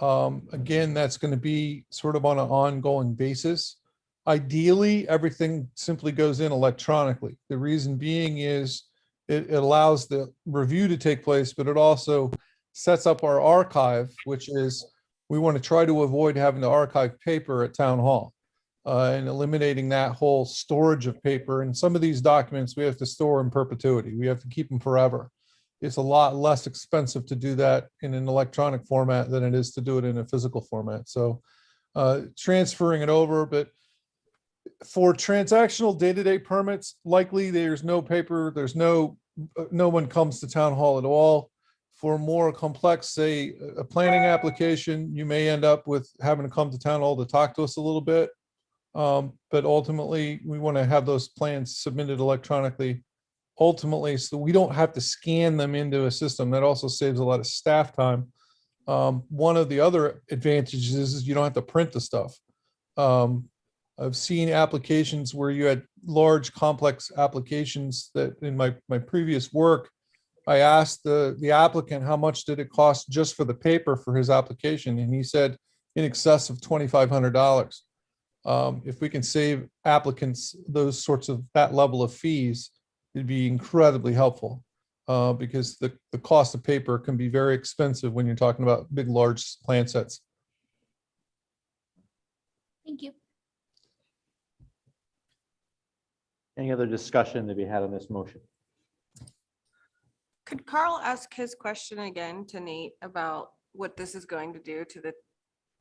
S10: Again, that's going to be sort of on an ongoing basis. Ideally, everything simply goes in electronically. The reason being is it allows the review to take place, but it also sets up our archive, which is we want to try to avoid having to archive paper at town hall and eliminating that whole storage of paper. And some of these documents we have to store in perpetuity. We have to keep them forever. It's a lot less expensive to do that in an electronic format than it is to do it in a physical format. So transferring it over, but for transactional day-to-day permits, likely there's no paper, there's no one comes to town hall at all. For more complex, say a planning application, you may end up with having to come to town hall to talk to us a little bit. But ultimately, we want to have those plans submitted electronically. Ultimately, so we don't have to scan them into a system. That also saves a lot of staff time. One of the other advantages is you don't have to print the stuff. I've seen applications where you had large, complex applications that in my previous work, I asked the applicant how much did it cost just for the paper for his application, and he said in excess of $2,500. If we can save applicants those sorts of that level of fees, it'd be incredibly helpful because the cost of paper can be very expensive when you're talking about big, large plan sets.
S9: Thank you.
S1: Any other discussion to be had on this motion?
S8: Could Carl ask his question again to Nate about what this is going to do to the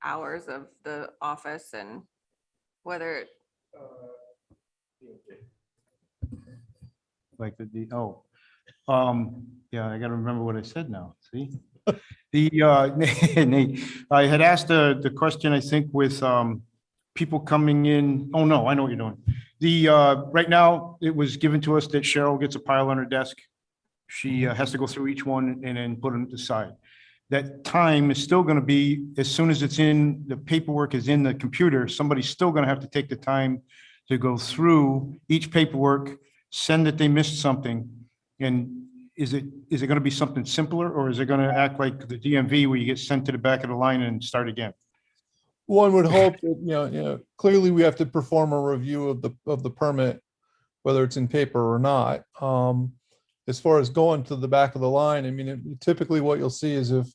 S8: hours of the office and whether,
S7: Like yeah, I gotta remember what I said now, see? Nate, I had asked the question, I think, with people coming in. Oh, no, I know what you're doing. Right now, it was given to us that Cheryl gets a pile on her desk. She has to go through each one and then put them aside. That time is still gonna be, as soon as it's in, the paperwork is in the computer, somebody's still gonna have to take the time to go through each paperwork, send that they missed something. And is it gonna be something simpler, or is it gonna act like the DMV where you get sent to the back of the line and start again?
S10: One would hope that, clearly we have to perform a review of the permit, whether it's in paper or not. As far as going to the back of the line, I mean, typically what you'll see is if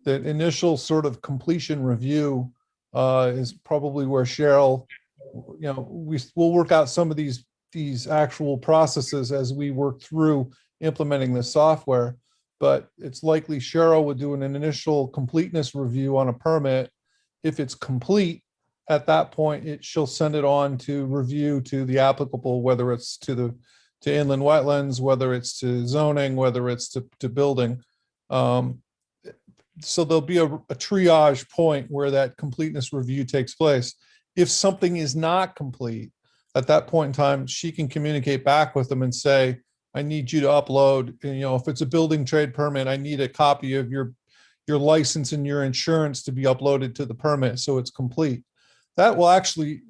S10: the initial sort of completion review is probably where Cheryl, we'll work out some of these actual processes as we work through implementing the software, but it's likely Cheryl would do an initial completeness review on a permit. If it's complete, at that point, she'll send it on to review to the applicable, whether it's to inland wetlands, whether it's to zoning, whether it's to building. So there'll be a triage point where that completeness review takes place. If something is not complete, at that point in time, she can communicate back with them and say, I need you to upload, if it's a building trade permit, I need a copy of your license and your insurance to be uploaded to the permit so it's complete. That will actually,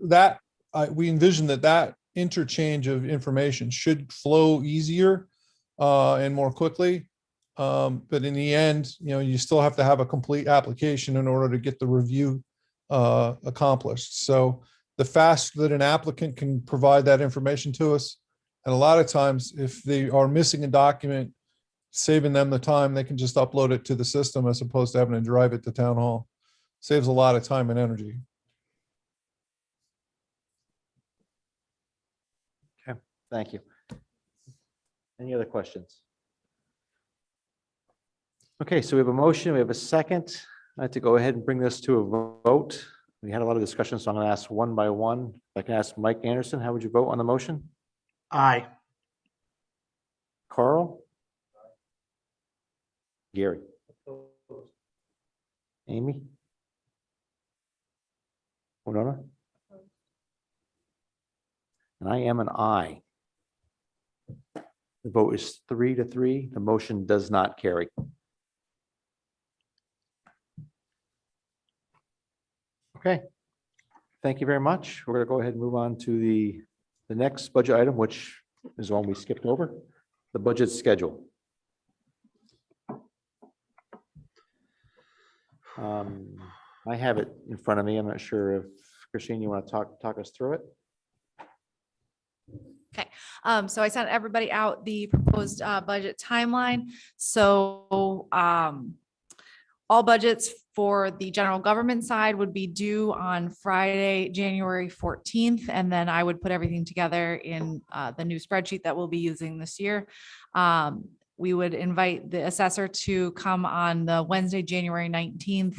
S10: we envision that interchange of information should flow easier and more quickly. But in the end, you still have to have a complete application in order to get the review accomplished. So the faster that an applicant can provide that information to us, and a lot of times if they are missing a document, saving them the time, they can just upload it to the system as opposed to having to drive it to town hall. Saves a lot of time and energy.
S1: Thank you. Any other questions? Okay, so we have a motion, we have a second. I'd like to go ahead and bring this to a vote. We had a lot of discussion, so I'm going to ask one by one. If I can ask Mike Anderson, how would you vote on the motion?
S4: Aye.
S1: Carl? Gary? Amy? Winona? And I am an aye. The vote is 3-3. The motion does not carry. Okay. Thank you very much. We're going to go ahead and move on to the next budget item, which is one we skipped over, the budget schedule. I have it in front of me. I'm not sure if Christine, you want to talk us through it?
S5: So I sent everybody out the proposed budget timeline. So all budgets for the general government side would be due on Friday, January 14th. And then I would put everything together in the new spreadsheet that we'll be using this year. We would invite the assessor to come on the Wednesday, January 19th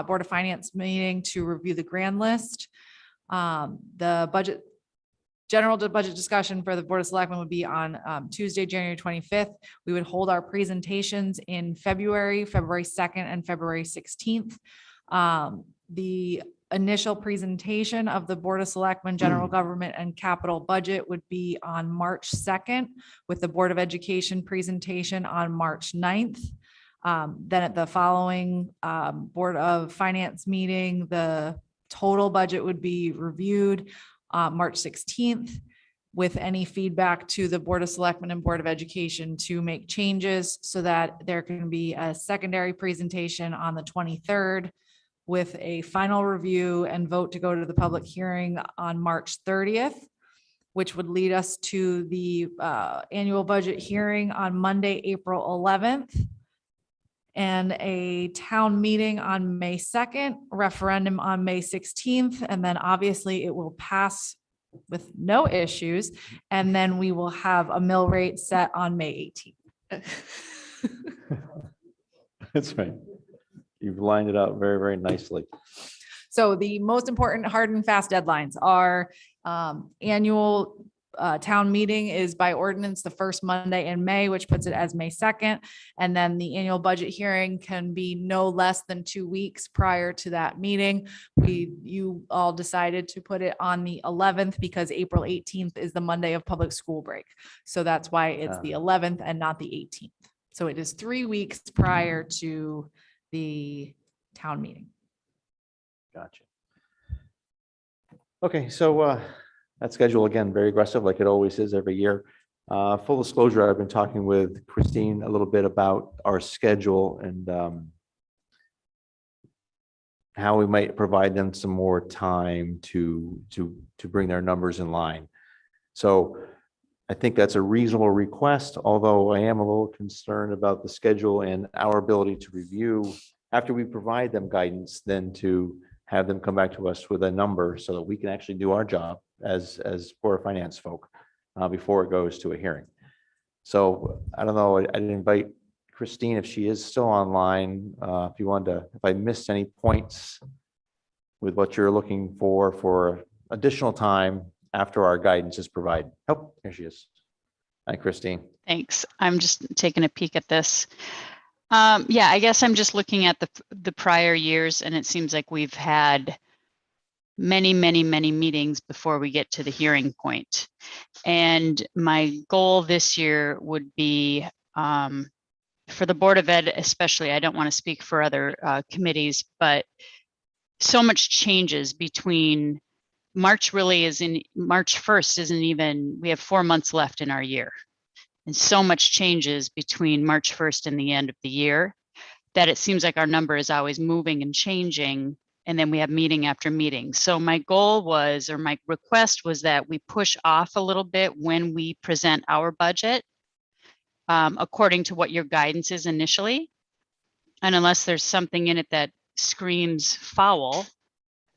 S5: Board of Finance meeting to review the grand list. The general budget discussion for the Board of Selectmen would be on Tuesday, January 25th. We would hold our presentations in February 2nd and February 16th. The initial presentation of the Board of Selectmen, General Government and Capital Budget would be on March 2nd, with the Board of Education presentation on March 9th. Then at the following Board of Finance meeting, the total budget would be reviewed March 16th, with any feedback to the Board of Selectmen and Board of Education to make changes so that there can be a secondary presentation on the 23rd, with a final review and vote to go to the public hearing on March 30th, which would lead us to the annual budget hearing on Monday, April 11th, and a town meeting on May 2nd, referendum on May 16th, and then obviously it will pass with no issues, and then we will have a mill rate set on May 18th.
S1: That's right. You've lined it up very, very nicely.
S5: So the most important hard and fast deadlines are annual town meeting is by ordinance the first Monday in May, which puts it as May 2nd. And then the annual budget hearing can be no less than 2 weeks prior to that meeting. You all decided to put it on the 11th because April 18th is the Monday of public school break. So that's why it's the 11th and not the 18th. So it is 3 weeks prior to the town meeting.
S1: Gotcha. Okay, so that schedule, again, very aggressive, like it always is every year. Full disclosure, I've been talking with Christine a little bit about our schedule and how we might provide them some more time to bring their numbers in line. So I think that's a reasonable request, although I am a little concerned about the schedule and our ability to review after we provide them guidance, then to have them come back to us with a number so that we can actually do our job as Board of Finance folk before it goes to a hearing. So I don't know, I didn't invite Christine if she is still online. If I missed any points with what you're looking for additional time after our guidance is provided. Oh, here she is. Hi, Christine.
S11: Thanks. I'm just taking a peek at this. Yeah, I guess I'm just looking at the prior years, and it seems like we've had many meetings before we get to the hearing point. And my goal this year would be for the Board of Ed, especially. I don't want to speak for other committees, but so much changes between March 1st isn't even, we have 4 months left in our year. And so much changes between March 1st and the end of the year that it seems like our number is always moving and changing. And then we have meeting after meeting. So my goal was, or my request was, that we push off a little bit when we present our budget according to what your guidance is initially. And unless there's something in it that screams foul,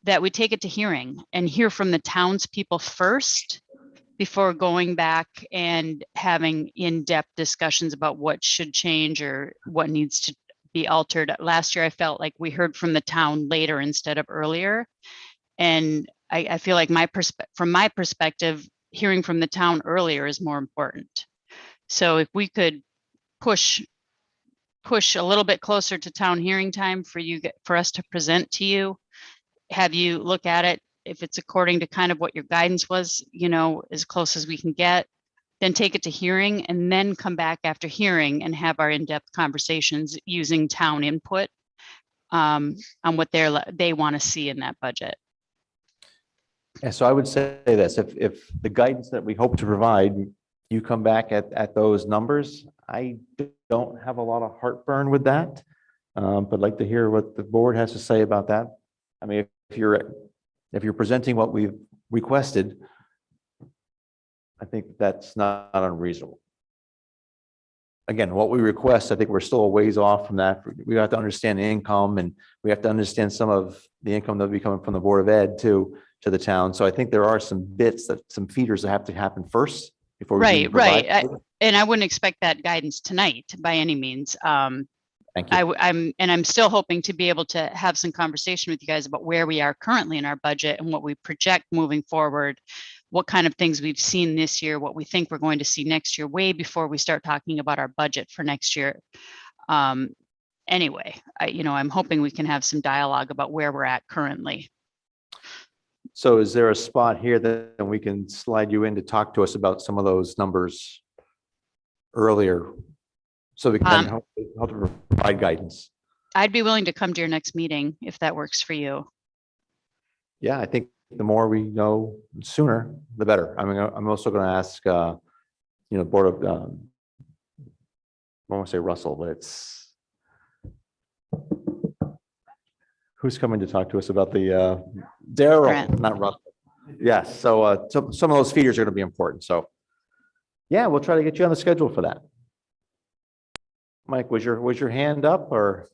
S11: that we take it to hearing and hear from the townspeople first before going back and having in-depth discussions about what should change or what needs to be altered. Last year, I felt like we heard from the town later instead of earlier. And I feel like from my perspective, hearing from the town earlier is more important. So if we could push a little bit closer to town hearing time for us to present to you, have you look at it. If it's according to kind of what your guidance was, as close as we can get, then take it to hearing and then come back after hearing and have our in-depth conversations using town input on what they want to see in that budget.
S1: And so I would say this, if the guidance that we hope to provide, you come back at those numbers, I don't have a lot of heartburn with that. But I'd like to hear what the board has to say about that. I mean, if you're presenting what we've requested, I think that's not unreasonable. Again, what we request, I think we're still a ways off from that. We have to understand the income, and we have to understand some of the income that will be coming from the Board of Ed to the town. So I think there are some some feeders that have to happen first before we can
S11: Right.
S1: provide.
S11: And I wouldn't expect that guidance tonight by any means.
S1: Thank you.
S11: I'm still hoping to be able to have some conversation with you guys about where we are currently in our budget and what we project moving forward, what kind of things we've seen this year, what we think we're going to see next year, way before we start talking about our budget for next year. Anyway, I'm hoping we can have some dialogue about where we're at currently.
S1: So is there a spot here that we can slide you in to talk to us about some of those numbers earlier? So we can help to provide guidance.
S11: I'd be willing to come to your next meeting if that works for you.
S1: Yeah, I think the more we know sooner, the better. I mean, I'm also going to ask, Board of, I want to say Russell, but it's, who's coming to talk to us about the, Daryl,
S11: Grant.
S1: not Russell. Yes, so some of those feeders are going to be important. So yeah, we'll try to get you on the schedule for that. Mike, was your hand up or?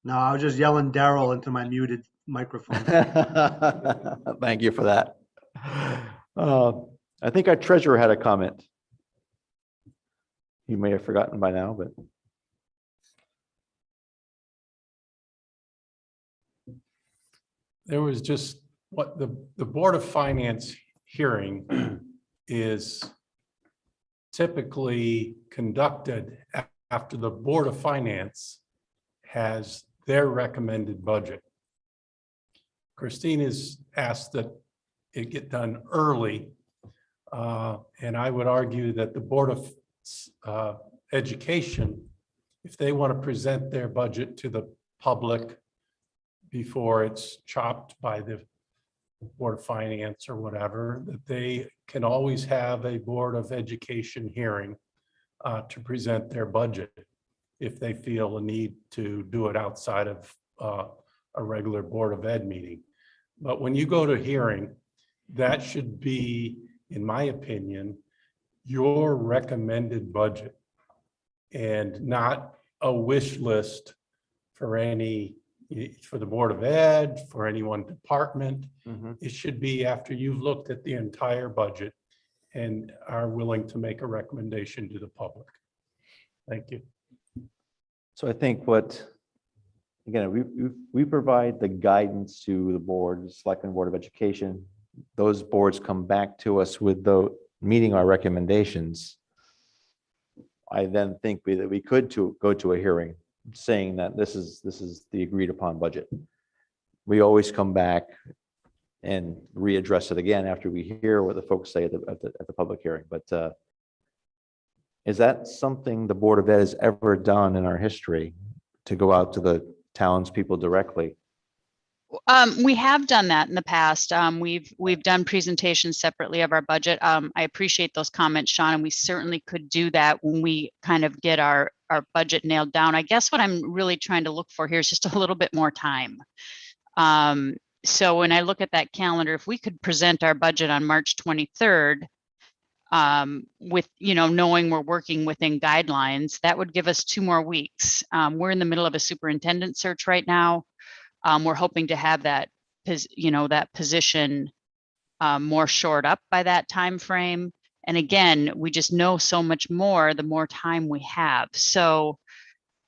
S4: No, I was just yelling Daryl into my muted microphone.
S1: Thank you for that. I think our treasurer had a comment. He may have forgotten by now, but.
S6: There was just what the Board of Finance hearing is typically conducted after the Board of Finance has their recommended budget. Christine has asked that it get done early. And I would argue that the Board of Education, if they want to present their budget to the public before it's chopped by the Board of Finance or whatever, that they can always have a Board of Education hearing to present their budget if they feel a need to do it outside of a regular Board of Ed meeting. But when you go to hearing, that should be, in my opinion, your recommended budget and not a wish list for the Board of Ed, for any one department. It should be after you've looked at the entire budget and are willing to make a recommendation to the public. Thank you.
S1: So I think we provide the guidance to the board, Selectmen Board of Education. Those boards come back to us with meeting our recommendations. I then think that we could go to a hearing saying that this is the agreed upon budget. We always come back and readdress it again after we hear what the folks say at the public hearing. But is that something the Board of Ed has ever done in our history, to go out to the townspeople directly?
S11: We have done that in the past. We've done presentations separately of our budget. I appreciate those comments, Sean, and we certainly could do that when we kind of get our budget nailed down. I guess what I'm really trying to look for here is just a little bit more time. So when I look at that calendar, if we could present our budget on March 23rd, with, knowing we're working within guidelines, that would give us 2 more weeks. We're in the middle of a superintendent search right now. We're hoping to have that position more shored up by that time frame. And again, we just know so much more the more time we have. So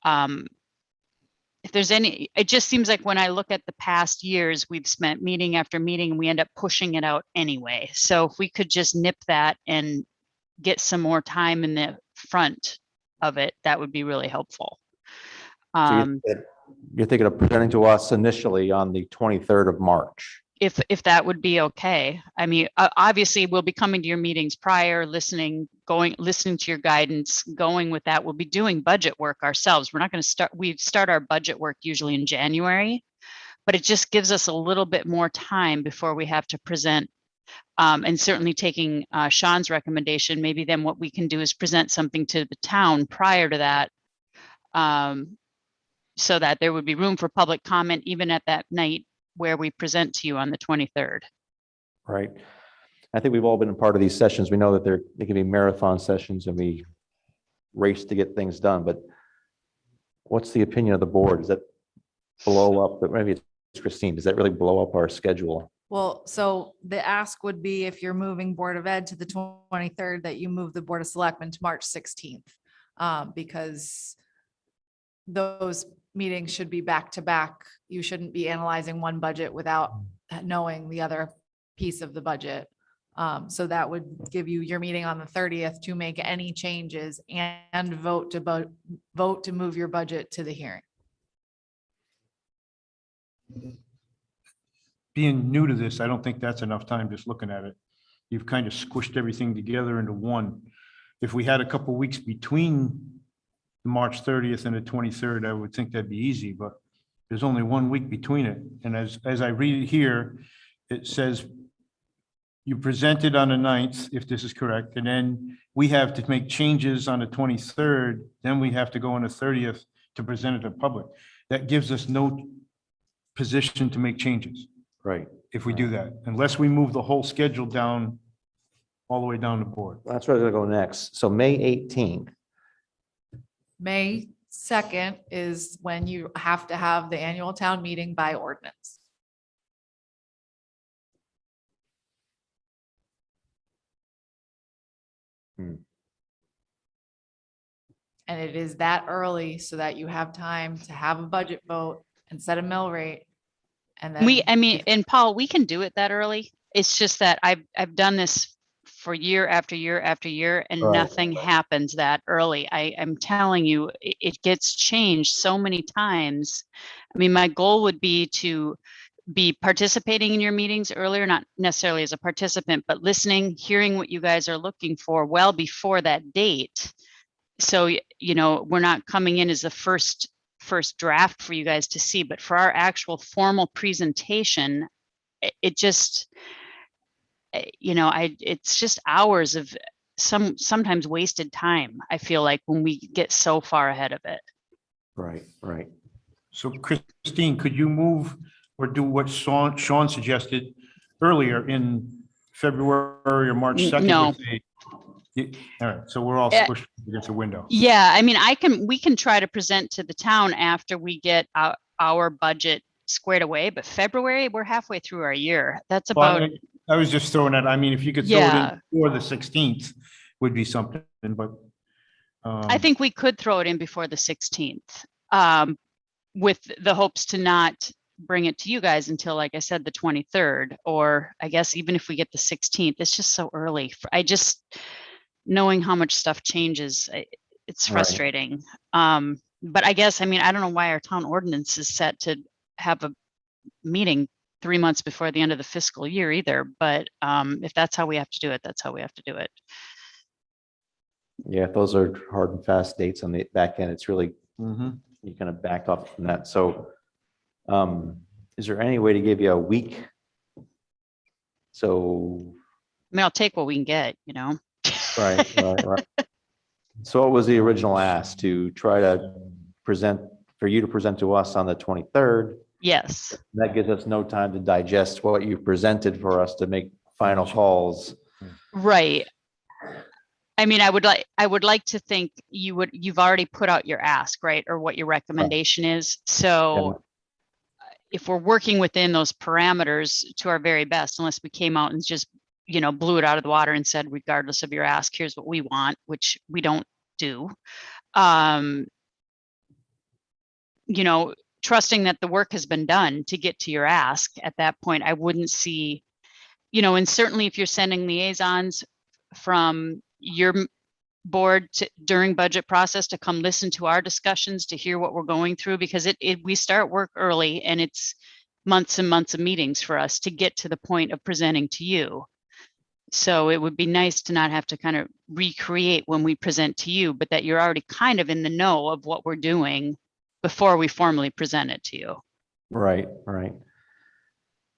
S11: if there's any, it just seems like when I look at the past years, we've spent meeting after meeting and we end up pushing it out anyway. So if we could just nip that and get some more time in the front of it, that would be really helpful.
S1: So you're thinking of presenting to us initially on the 23rd of March.
S11: If that would be okay. I mean, obviously we'll be coming to your meetings prior, listening to your guidance, going with that. We'll be doing budget work ourselves. We're not going to we start our budget work usually in January, but it just gives us a little bit more time before we have to present. And certainly taking Sean's recommendation, maybe then what we can do is present something to the town prior to that, so that there would be room for public comment even at that night where we present to you on the 23rd.
S1: Right. I think we've all been a part of these sessions. We know that they can be marathon sessions and we race to get things done, but what's the opinion of the board? Does that blow up, but maybe it's Christine, does that really blow up our schedule?
S5: Well, so the ask would be if you're moving Board of Ed to the 23rd, that you move the Board of Selectmen to March 16th. Because those meetings should be back to back. You shouldn't be analyzing one budget without knowing the other piece of the budget. So that would give you your meeting on the 30th to make any changes and vote to move your budget to the hearing.
S7: Being new to this, I don't think that's enough time just looking at it. You've kind of squished everything together into one. If we had a couple weeks between March 30th and the 23rd, I would think that'd be easy, but there's only 1 week between it. And as I read it here, it says you presented on the 9th, if this is correct, and then we have to make changes on the 23rd, then we have to go on the 30th to present it to the public. That gives us no position to make changes
S1: Right.
S7: if we do that, unless we move the whole schedule down, all the way down the board.
S1: That's where I'm gonna go next. So May 18th.
S5: May 2nd is when you have to have the annual town meeting by ordinance. And it is that early so that you have time to have a budget vote and set a mill rate. And then
S11: I mean, and Paul, we can do it that early. It's just that I've done this for year after year after year and
S1: Right.
S11: nothing happens that early. I'm telling you, it gets changed so many times. I mean, my goal would be to be participating in your meetings earlier, not necessarily as a participant, but listening, hearing what you guys are looking for well before that date. So, you know, we're not coming in as the first draft for you guys to see, but for our actual formal presentation, it just, you know, it's just hours of sometimes wasted time. I feel like when we get so far ahead of it.
S1: Right, right.
S7: So Christine, could you move or do what Sean suggested earlier in February or March 2nd?
S11: No.
S7: All right, so we're all squished against a window.
S11: Yeah, I mean, we can try to present to the town after we get our budget squared away, but February, we're halfway through our year. That's
S7: Well,
S11: about,
S7: I was just throwing that, I mean, if you could throw it
S11: Yeah.
S7: in before the 16th would be something, but.
S11: I think we could throw it in before the 16th, with the hopes to not bring it to you guys until, like I said, the 23rd, or I guess even if we get the 16th, it's just so early. Knowing how much stuff changes, it's
S1: Right.
S11: frustrating. But I guess, I mean, I don't know why our town ordinance is set to have a meeting 3 months before the end of the fiscal year either. But if that's how we have to do it, that's how we have to do it.
S1: Yeah, if those are hard and fast dates on the back end, it's really,
S7: Mhm.
S1: you kind of back up from that. So is there any way to give you a week? So,
S11: I mean, I'll take what we can get, you know?
S1: right. So what was the original ask, to try to for you to present to us on the 23rd?
S11: Yes.
S1: That gives us no time to digest what you presented for us to make final calls.
S11: Right. I mean, I would like to think you've already put out your ask, right? Or what your recommendation is. So if we're working within those parameters to our very best, unless we came out and just, you know, blew it out of the water and said, regardless of your ask, here's what we want, which we don't do. trusting that the work has been done to get to your ask. At that point, I wouldn't see, and certainly if you're sending liaisons from your board during budget process to come listen to our discussions, to hear what we're going through, because we start work early and it's months and months of meetings for us to get to the point of presenting to you. So it would be nice to not have to kind of recreate when we present to you, but that you're already kind of in the know of what we're doing before we formally present it to you.
S1: Right, right.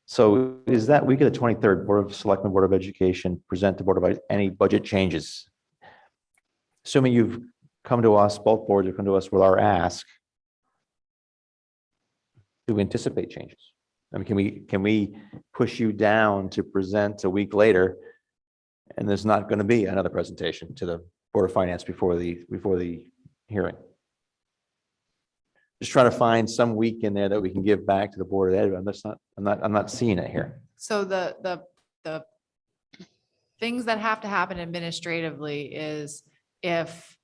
S1: So is that week of the 23rd, Board of Selectmen, Board of Education, present the Board of any budget changes? Assuming you've come to us, both boards have come to us with our ask, do we anticipate changes? I mean, can we push you down to present a week later and there's not going to be another presentation to the Board of Finance before the hearing? Just trying to find some week in there that we can give back to the Board of Ed. I'm not seeing it here.
S5: So the things that have to happen administratively is if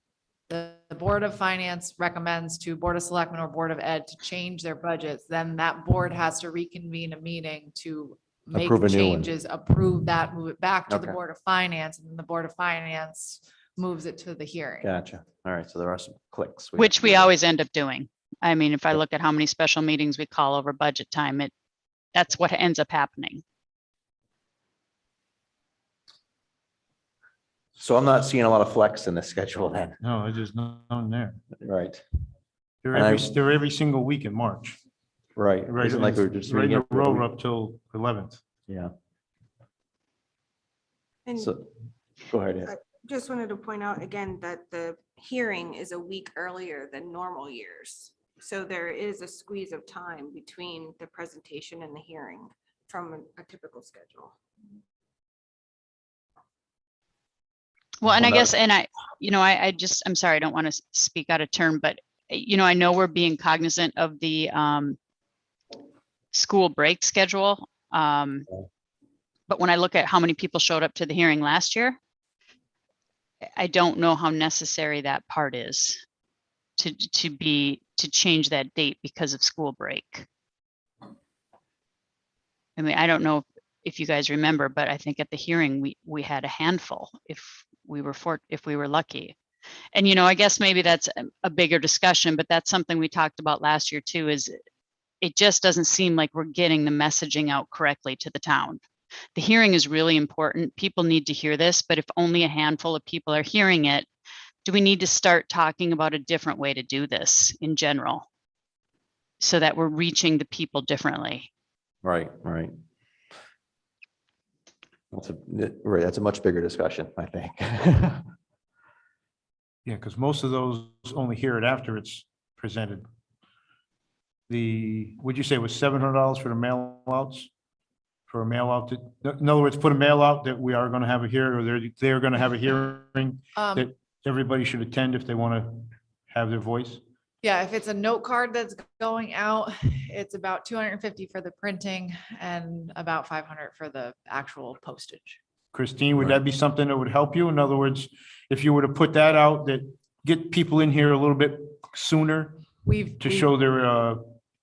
S5: the Board of Finance recommends to Board of Selectmen or Board of Ed to change their budgets, then that board has to reconvene a meeting to make
S1: Approve a new one.
S5: changes, approve that, move it back to the
S1: Okay.
S5: Board of Finance, and then the Board of Finance moves it to the hearing.
S1: Gotcha. All right. So there are some clicks.
S11: Which we always end up doing. I mean, if I look at how many special meetings we call over budget time, that's what ends up happening.
S1: So I'm not seeing a lot of flex in the schedule then.
S7: No, there's just none there.
S1: Right,
S7: They're
S1: And
S7: they're every single week in March.
S1: right.
S7: Right,
S1: Isn't like we're just
S7: right in
S1: reading
S7: a
S1: it.
S7: row up till 11th.
S1: Yeah.
S8: And
S1: So, go ahead. Ed.
S8: just wanted to point out again that the hearing is a week earlier than normal years. So there is a squeeze of time between the presentation and the hearing from a typical schedule.
S11: Well, and I
S1: Well,
S11: guess, and I'm sorry, I don't want to speak out of turn, but I know we're being cognizant of the school break schedule. But when I look at how many people showed up to the hearing last year, I don't know how necessary that part is to change that date because of school break. I mean, I don't know if you guys remember, but I think at the hearing, we had a handful if we were lucky. And, I guess maybe that's a bigger discussion, but that's something we talked about last year too, is it just doesn't seem like we're getting the messaging out correctly to the town. The hearing is really important. People need to hear this, but if only a handful of people are hearing it, do we need to start talking about a different way to do this in general so that we're reaching the people differently?
S1: Right, right. That's a much bigger discussion, I think.
S7: Yeah, because most of those only hear it after it's presented. Would you say it was $700 for the mail outs? For a mail out, in other words, put a mail out that we are going to have a hearing, or they're going to have a hearing that everybody should attend if they want to have their voice?
S5: Yeah, if it's a note card that's going out, it's about 250 for the printing and about 500 for the actual postage.
S7: Christine, would that be something that would help you? In other words, if you were to put that out, that get people in here a little bit sooner to show their,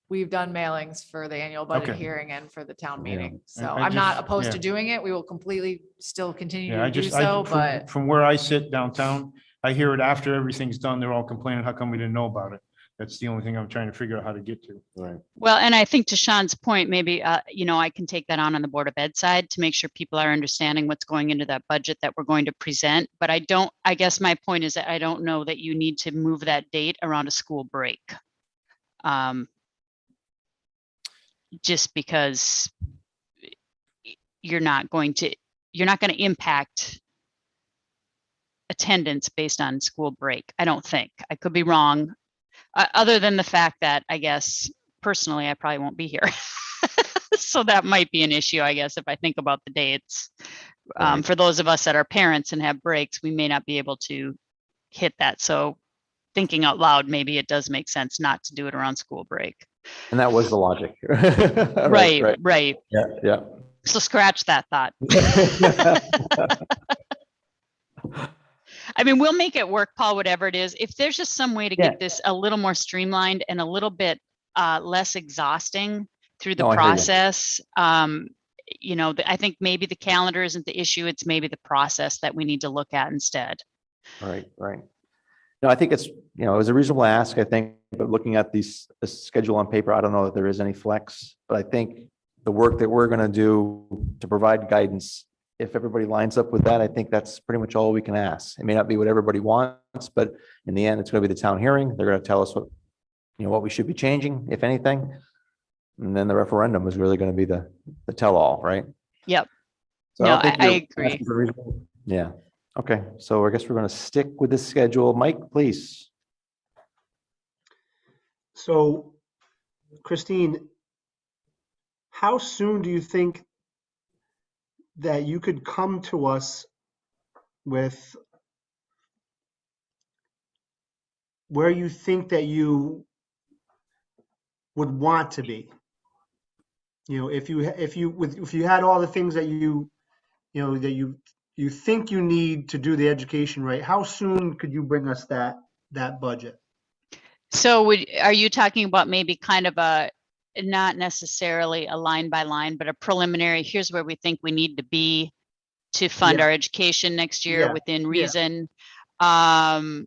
S5: We've done mailings for the annual budget
S7: Okay.
S5: hearing and for the town
S1: Yeah.
S5: meeting. So
S7: I
S5: I'm not
S7: just-
S5: opposed to
S7: yeah.
S5: doing it. We will completely still continue
S7: yeah,
S5: to do
S7: I
S5: so,
S7: from-
S5: but
S7: from where I sit downtown, I hear it after everything's done. They're all complaining, how come we didn't know about it? That's the only thing I'm trying to figure out how to get to.
S1: Right.
S11: Well, and I think to Sean's point, maybe, I can take that on the Board of Ed side to make sure people are understanding what's going into that budget that we're going to present. But I guess my point is that I don't know that you need to move that date around a school break. Just because you're not going to impact attendance based on school break. I don't think. I could be wrong. Other than the fact that I guess personally, I probably won't be here. So that might be an issue, I guess, if I think about the dates.
S1: Right.
S11: For those of us that are parents and have breaks, we may not be able to hit that. So thinking out loud, maybe it does make sense not to do it around school break.
S1: And that was the logic.
S11: Right.
S1: Yeah, yeah.
S11: So scratch that thought. I mean, we'll make it work, Paul, whatever it is. If there's just some way to
S1: Yeah.
S11: get this a little more streamlined and a little bit less exhausting through the
S1: No, I hear you.
S11: process, you know, I think maybe the calendar isn't the issue. It's maybe the process that we need to look at instead.
S1: Right, right. No, I think it's, it was a reasonable ask, I think, but looking at the schedule on paper, I don't know that there is any flex, but I think the work that we're gonna do to provide guidance, if everybody lines up with that, I think that's pretty much all we can ask. It may not be what everybody wants, but in the end, it's gonna be the town hearing. They're gonna tell us what we should be changing, if anything. And then the referendum is really gonna be the tell-all, right?
S11: Yep.
S1: So
S11: No,
S1: don't think
S11: I
S1: your
S11: agree.
S1: ask is unreasonable. Yeah. Okay. So I guess we're going to stick with this schedule. Mike, please.
S4: So, Christine, how soon do you think that you could come to us with where you think that you would want to be? If you had all the things that you think you need to do the education right, how soon could you bring us that budget?
S11: So are you talking about maybe kind of a, not necessarily a line by line, but a preliminary, here's where we think we need to be to fund
S4: Yeah.
S11: our education next year
S4: Yeah.
S11: within
S4: Yeah.
S11: reason? I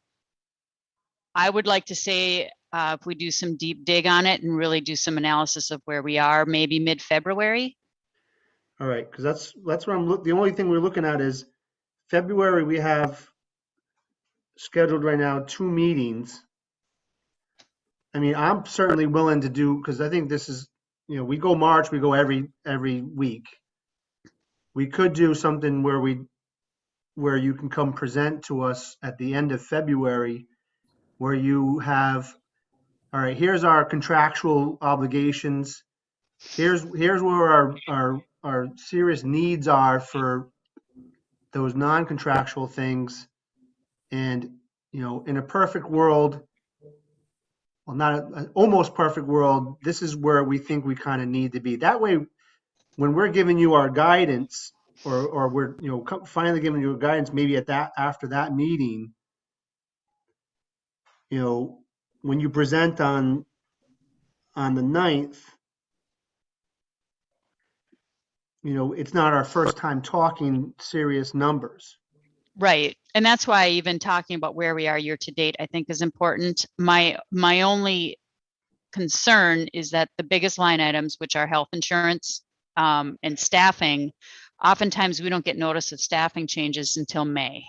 S11: would like to say, if we do some deep dig on it and really do some analysis of where we are, maybe mid-February.
S4: All right, because that's where the only thing we're looking at is February. We have scheduled right now 2 meetings. I mean, I'm certainly willing to do, because I think this is, we go March, we go every week. We could do something where you can come present to us at the end of February, where you have, all right, here's our contractual obligations. Here's where our serious needs are for those non-contractual things. And, in a perfect world, well, not an almost perfect world, this is where we think we kind of need to be. That way, when we're giving you our guidance, or we're, finally giving you a guidance, maybe after that meeting, when you present on the 9th, it's not our first time talking serious numbers.
S11: Right. And that's why even talking about where we are year to date, I think is important. My only concern is that the biggest line items, which are health insurance and staffing, oftentimes we don't get notice of staffing changes until May.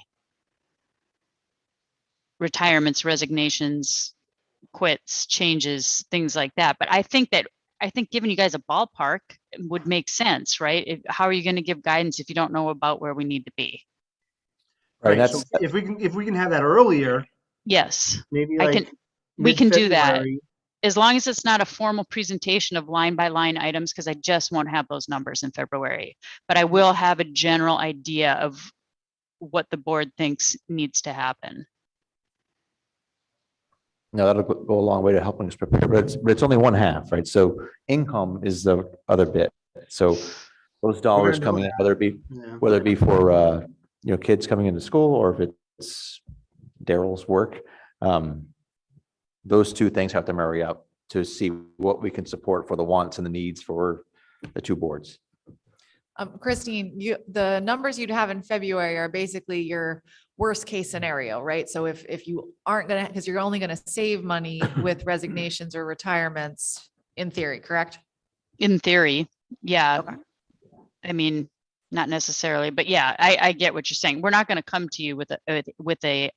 S11: Retirements, resignations, quits, changes, things like that. But I think giving you guys a ballpark would make sense, right? How are you going to give guidance if you don't know about where we need to be?
S4: Right. So if we can have that earlier,
S11: yes,
S4: maybe
S11: we can do that.
S4: mid-February.
S11: As long as it's not a formal presentation of line by line items, because I just won't have those numbers in February. But I will have a general idea of what the board thinks needs to happen.
S1: No, that'll go a long way to helping us prepare, but it's only one half, right? So income is the other bit. So those dollars
S4: do
S1: coming in,
S4: it.
S1: whether it be for kids coming into school, or if it's Daryl's work, those two things have to marry up to see what we can support for the wants and the needs for the two boards.
S5: Christine, the numbers you'd have in February are basically your worst case scenario, right? So if you aren't gonna, because you're only gonna save money with resignations or retirements, in theory, correct?
S11: In theory, yeah.
S5: Okay.
S11: I mean, not necessarily, but yeah, I get what you're saying. We're not going to come to you with a,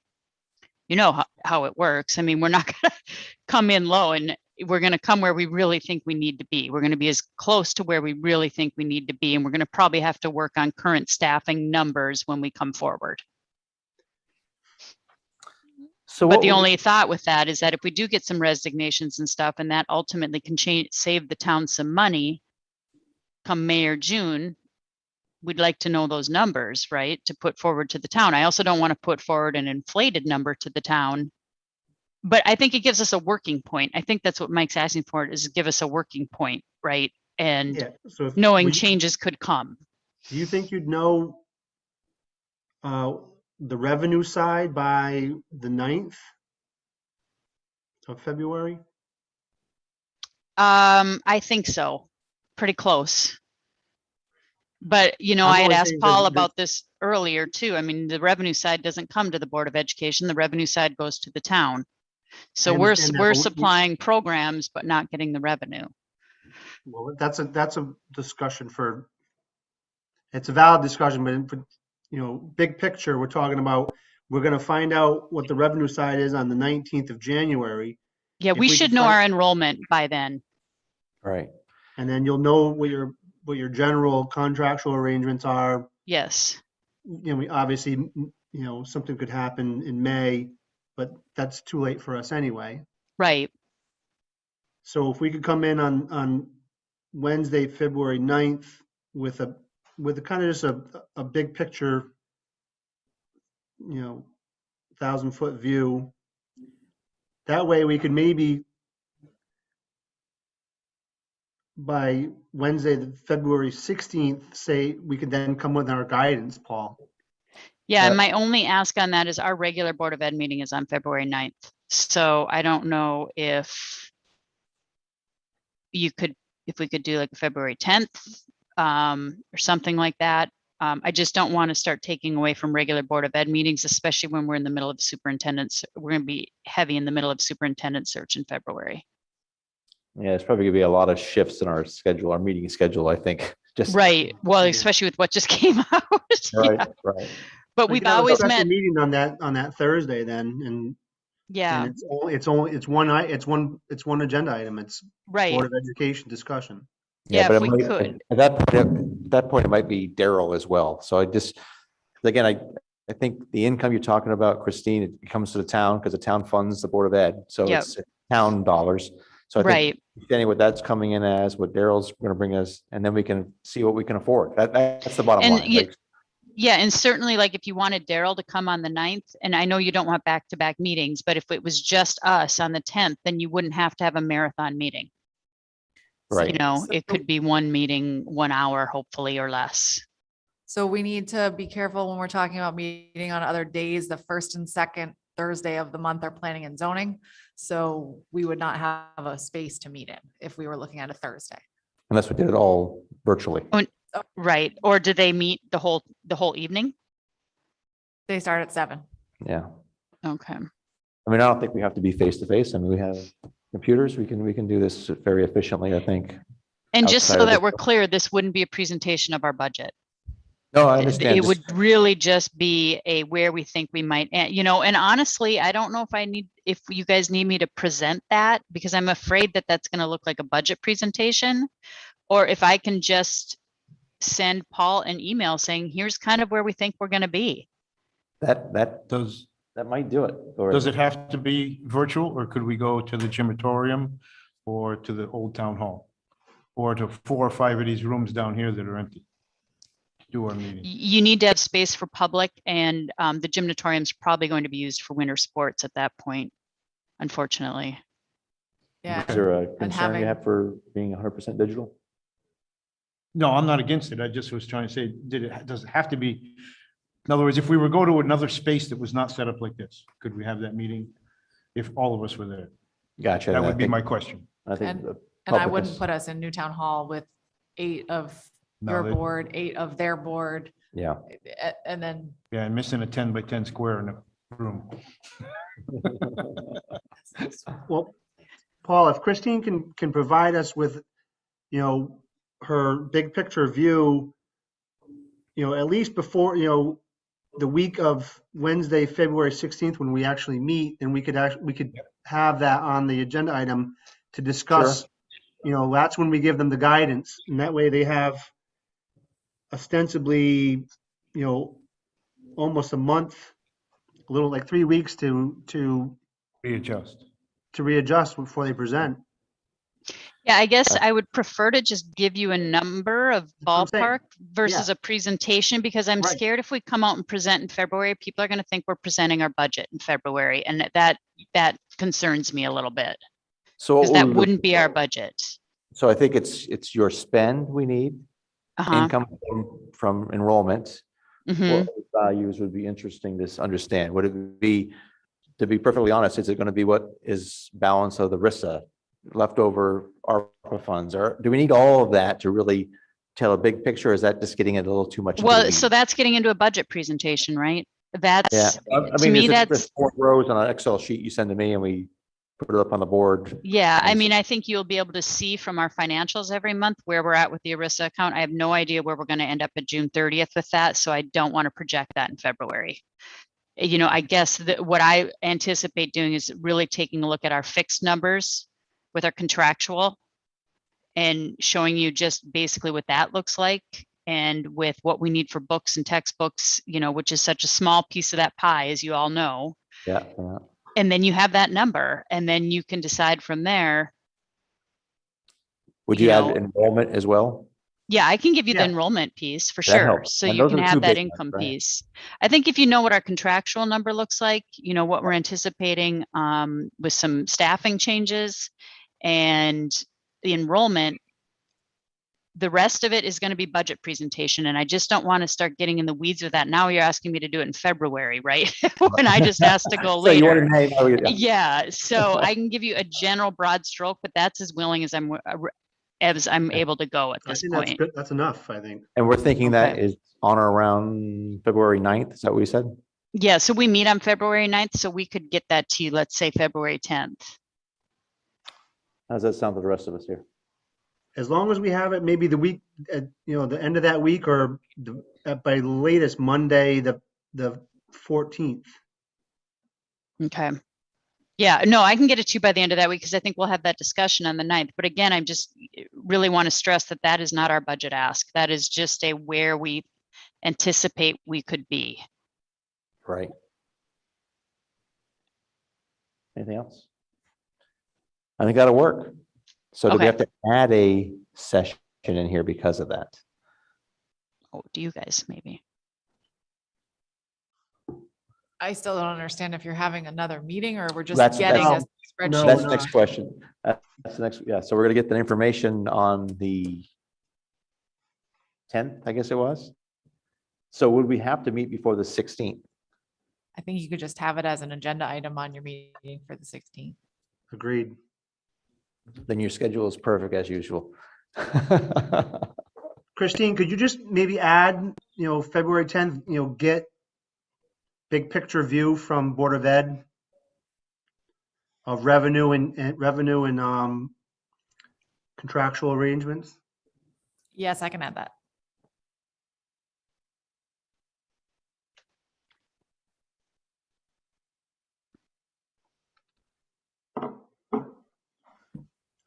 S11: how it works. I mean, we're not going to come in low, and we're going to come where we really think we need to be. We're going to be as close to where we really think we need to be. And we're going to probably have to work on current staffing numbers when we come forward.
S1: So
S11: But the only thought with that is that if we do get some resignations and stuff, and that ultimately can save the town some money come May or June, we'd like to know those numbers, right, to put forward to the town. I also don't want to put forward an inflated number to the town, but I think it gives us a working point. I think that's what Mike's asking for, is give us a working point, right? And
S4: Yeah. So
S11: knowing changes could come.
S4: do you think you'd know the revenue side by the 9th of February?
S11: I think so, pretty close. But, you know,
S4: I'm
S11: I had
S4: only
S11: asked
S4: saying
S11: Paul
S4: that-
S11: about this earlier too. I mean, the revenue side doesn't come to the Board of Education. The revenue side goes to the town. So
S4: I
S11: we're,
S4: understand that,
S11: we're
S4: but we-
S11: supplying programs, but not getting the revenue.
S4: Well, that's a discussion for, it's a valid discussion, but big picture, we're talking about, we're gonna find out what the revenue side is on the 19th of January.
S11: Yeah,
S4: If
S11: we
S4: we
S11: should
S4: could
S11: know
S4: find-
S11: our enrollment by then.
S1: Right.
S4: And then you'll know what your general contractual arrangements are.
S11: Yes,
S4: We obviously, something could happen in May, but that's too late for us anyway.
S11: right.
S4: So if we could come in on Wednesday, February 9th with a kind of just a big picture, 1,000-foot view. That way we could maybe by Wednesday, February 16th, say we could then come with our guidance, Paul.
S11: Yeah, and
S1: Uh,
S11: my only ask on that is our regular Board of Ed meeting is on February 9th. So I don't know if we could do like February 10th or something like that. I just don't want to start taking away from regular Board of Ed meetings, especially when we're in the middle of superintendents. We're going to be heavy in the middle of superintendent search in February.
S1: Yeah, it's probably gonna be a lot of shifts in our schedule, our meeting schedule, I think. Just
S11: Right. Well,
S4: Yeah.
S11: especially with what just came out.
S1: Right,
S11: Yeah.
S1: right.
S11: But
S4: We
S11: we've
S4: could have a
S11: always
S4: special
S11: met.
S4: meeting on that Thursday then, and
S11: Yeah,
S4: it's one agenda item. It's
S11: right.
S4: Board of Education discussion.
S11: Yeah,
S1: but
S11: if
S1: it
S11: we
S1: might-
S11: could.
S1: At that point, it might be Daryl as well. So again, I think the income you're talking about, Christine, it comes to the town because the town funds the Board of Ed. So
S11: Yep.
S1: it's town dollars. So I think
S11: Right.
S1: understanding what that's coming in as, what Daryl's going to bring us, and then we can see what we can afford. That's the bottom
S11: And
S1: line.
S11: yeah,
S1: Like,
S11: Yeah, and certainly like if you wanted Daryl to come on the 9th, and I know you don't want back-to-back meetings, but if it was just us on the 10th, then you wouldn't have to have a marathon meeting.
S1: Right.
S11: You know,
S5: So-
S11: it could be one meeting, 1 hour, hopefully, or less.
S5: So we need to be careful when we're talking about meeting on other days. The first and second Thursday of the month are planning and zoning. So we would not have a space to meet in if we were looking at a Thursday.
S1: unless we did it all virtually.
S11: Right, or do they meet the whole evening?
S5: They start at 7.
S1: Yeah.
S11: Okay,
S1: I mean, I don't think we have to be face to face. I mean, we have computers. We can do this very efficiently, I think.
S11: and just
S1: Outside
S11: so
S1: of
S11: that
S1: the-
S11: we're clear, this wouldn't be a presentation of our budget.
S1: No, I understand.
S11: It would really just be a where we think we might, and honestly, I don't know if you guys need me to present that, because I'm afraid that that's going to look like a budget presentation. Or if I can just send Paul an email saying, here's kind of where we think we're going to be.
S1: That
S7: Does
S1: might do it. Or-
S7: Does it have to be virtual, or could we go to the gymatorium or to the old town hall? Or to 4 or 5 of these rooms down here that are empty? Do our meeting.
S11: You need to have space for public, and the gymnatorium's probably going to be used for winter sports at that point, unfortunately.
S5: Yeah.
S1: Is there a concern
S5: having-
S1: you have for being 100% digital?
S7: No, I'm not against it. I just was trying to say, does it have to be? In other words, if we were go to another space that was not set up like this, could we have that meeting if all of us were there?
S1: Gotcha.
S7: That
S1: and I
S7: would be
S1: think-
S7: my question.
S1: I think
S5: And-
S1: the
S5: And I
S1: public
S5: wouldn't
S1: is-
S5: put us in Newtown Hall with 8 of
S7: No,
S5: your
S7: they-
S5: board, 8 of their board,
S1: Yeah.
S5: and then
S7: Yeah, and missing a 10 by 10 square in the room.
S4: Well, Paul, if Christine can provide us with, her big picture view, at least before, the week of Wednesday, February 16th, when we actually meet, and we could have that on the agenda item to discuss, that's when we give them the guidance, and that way they have ostensibly, almost a month, a little like 3 weeks to
S7: Readjust.
S4: readjust before they present.
S11: Yeah, I guess I would prefer to just give you a number of
S4: what I'm saying.
S11: ballpark versus a presentation, because I'm
S4: Right.
S11: scared if we come out and present in February, people are going to think we're presenting our budget in February, and that concerns me a little bit,
S1: So what
S11: because that
S1: we would-
S11: wouldn't be our budget.
S1: So I think it's your spend we need,
S11: Uh-huh.
S1: income from enrollment.
S11: Mhm.
S1: values would be interesting to understand. Would it be, to be perfectly honest, is it going to be what is balance of the RISA, leftover ARPA funds, or do we need all of that to really tell a big picture? Or is that just getting it a little too much? into the
S11: Well, so
S1: weeds?
S11: that's getting into a budget presentation, right?
S1: Yeah,
S11: That's,
S1: I
S11: to
S1: mean,
S11: me,
S1: it's
S11: that's,
S1: just 4 rows on an Excel sheet you send to me and we put it up on the board.
S11: yeah, I
S1: And
S11: mean,
S1: so-
S11: I think you'll be able to see from our financials every month where we're at with the ERISA account. I have no idea where we're going to end up at June 30th with that, so I don't want to project that in February. You know, I guess that what I anticipate doing is really taking a look at our fixed numbers with our contractual and showing you just basically what that looks like and with what we need for books and textbooks, you know, which is such a small piece of that pie, as you all know.
S1: Yeah, yeah.
S11: And then you have that number and then you can decide from there.
S1: Would
S11: You
S1: you add
S11: know,
S1: enrollment as well?
S11: Yeah, I can give you the
S4: Yeah.
S11: enrollment piece for
S1: That
S11: sure.
S1: helps.
S11: So
S1: And
S11: you
S1: those are
S11: can
S1: the two
S11: have that
S1: big ones,
S11: income
S1: right?
S11: piece. I think if you know what our contractual number looks like, you know, what we're anticipating with some staffing changes and the enrollment, the rest of it is going to be budget presentation. And I just don't want to start getting in the weeds with that. Now you're asking me to do it in February, right? When I just asked to go
S1: So you want
S11: later.
S1: to name,
S11: Yeah, so I can give you a general broad stroke, but that's as willing as I'm able to go at
S4: I
S11: this
S4: think that's
S11: point.
S4: good. That's enough, I think.
S1: and we're thinking that
S11: Okay.
S1: is on or around February 9th. Is that what we said?
S11: Yeah, so we meet on February 9th, so we could get that to you, let's say February 10th.
S1: How does that sound to the rest of us here?
S4: As long as we have it, maybe the week, the end of that week or by latest Monday, the 14th.
S11: Okay. Yeah, no, I can get it to you by the end of that week because I think we'll have that discussion on the 9th. But again, I just really want to stress that that is not our budget ask. That is just a where we anticipate we could be.
S1: Right. Anything else? I think that'll work. So do we
S11: Okay.
S1: have to add a session in here because of that?
S11: Oh, do you guys maybe?
S5: I still don't understand if you're having another meeting or we're just
S1: That's-
S5: getting a
S1: that's-
S5: spreadsheet.
S4: No,
S1: That's
S4: we're
S1: the next
S4: not.
S1: question. That's the next, yeah, so we're gonna get the information on the 10th, I guess it was. So would we have to meet before the 16th?
S5: I think you could just have it as an agenda item on your meeting for the 16th.
S4: Agreed.
S1: Then your schedule is perfect as usual.
S4: Christine, could you just maybe add, February 10th, get big picture view from Board of Ed of revenue and contractual arrangements?
S5: Yes, I can add that.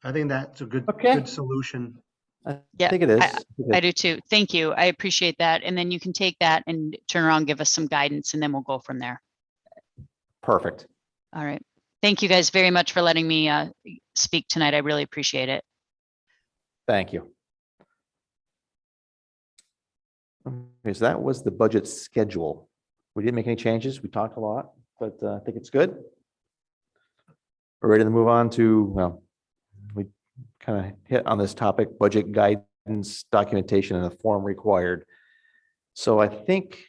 S4: I think that's a good
S1: Okay.
S4: solution.
S1: I
S11: Yeah,
S1: think it is.
S11: I do too. Thank you. I appreciate that. And then you can take that and turn around, give us some guidance, and then we'll go from there.
S1: Perfect.
S11: All right. Thank you guys very much for letting me speak tonight. I really appreciate it.
S1: Thank you. Okay, so that was the budget schedule. We didn't make any changes. We talked a lot, but I think it's good. We're ready to move on to, well, we kind of hit on this topic, budget guidance, documentation, and the form required. So I think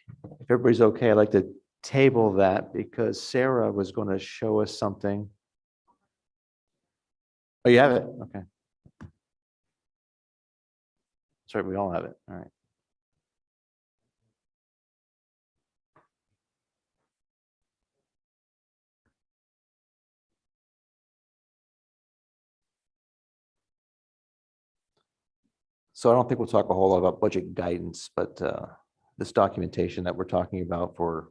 S1: if everybody's okay, I'd like to table that because Sarah was going to show us something. Oh, you have it? Okay. Sorry, we all have it. All right. So I don't think we'll talk a whole lot about budget guidance, but this documentation that we're talking about for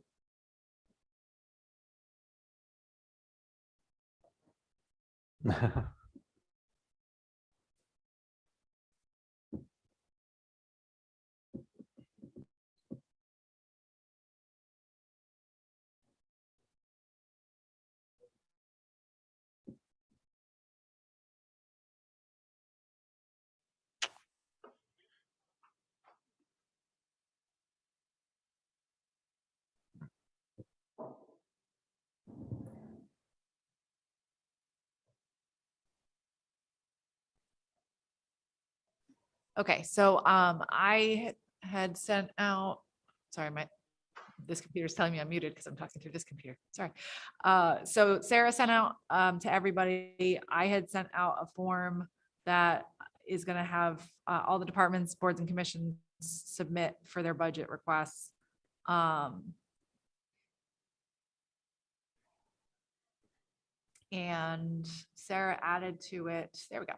S5: Okay, so I had sent out Sorry, this computer's telling me I'm muted because I'm talking through this computer. Sorry. So Sarah sent out to everybody. I had sent out a form that is going to have all the departments, boards and commissions submit for their budget requests. And Sarah added to it. There we go.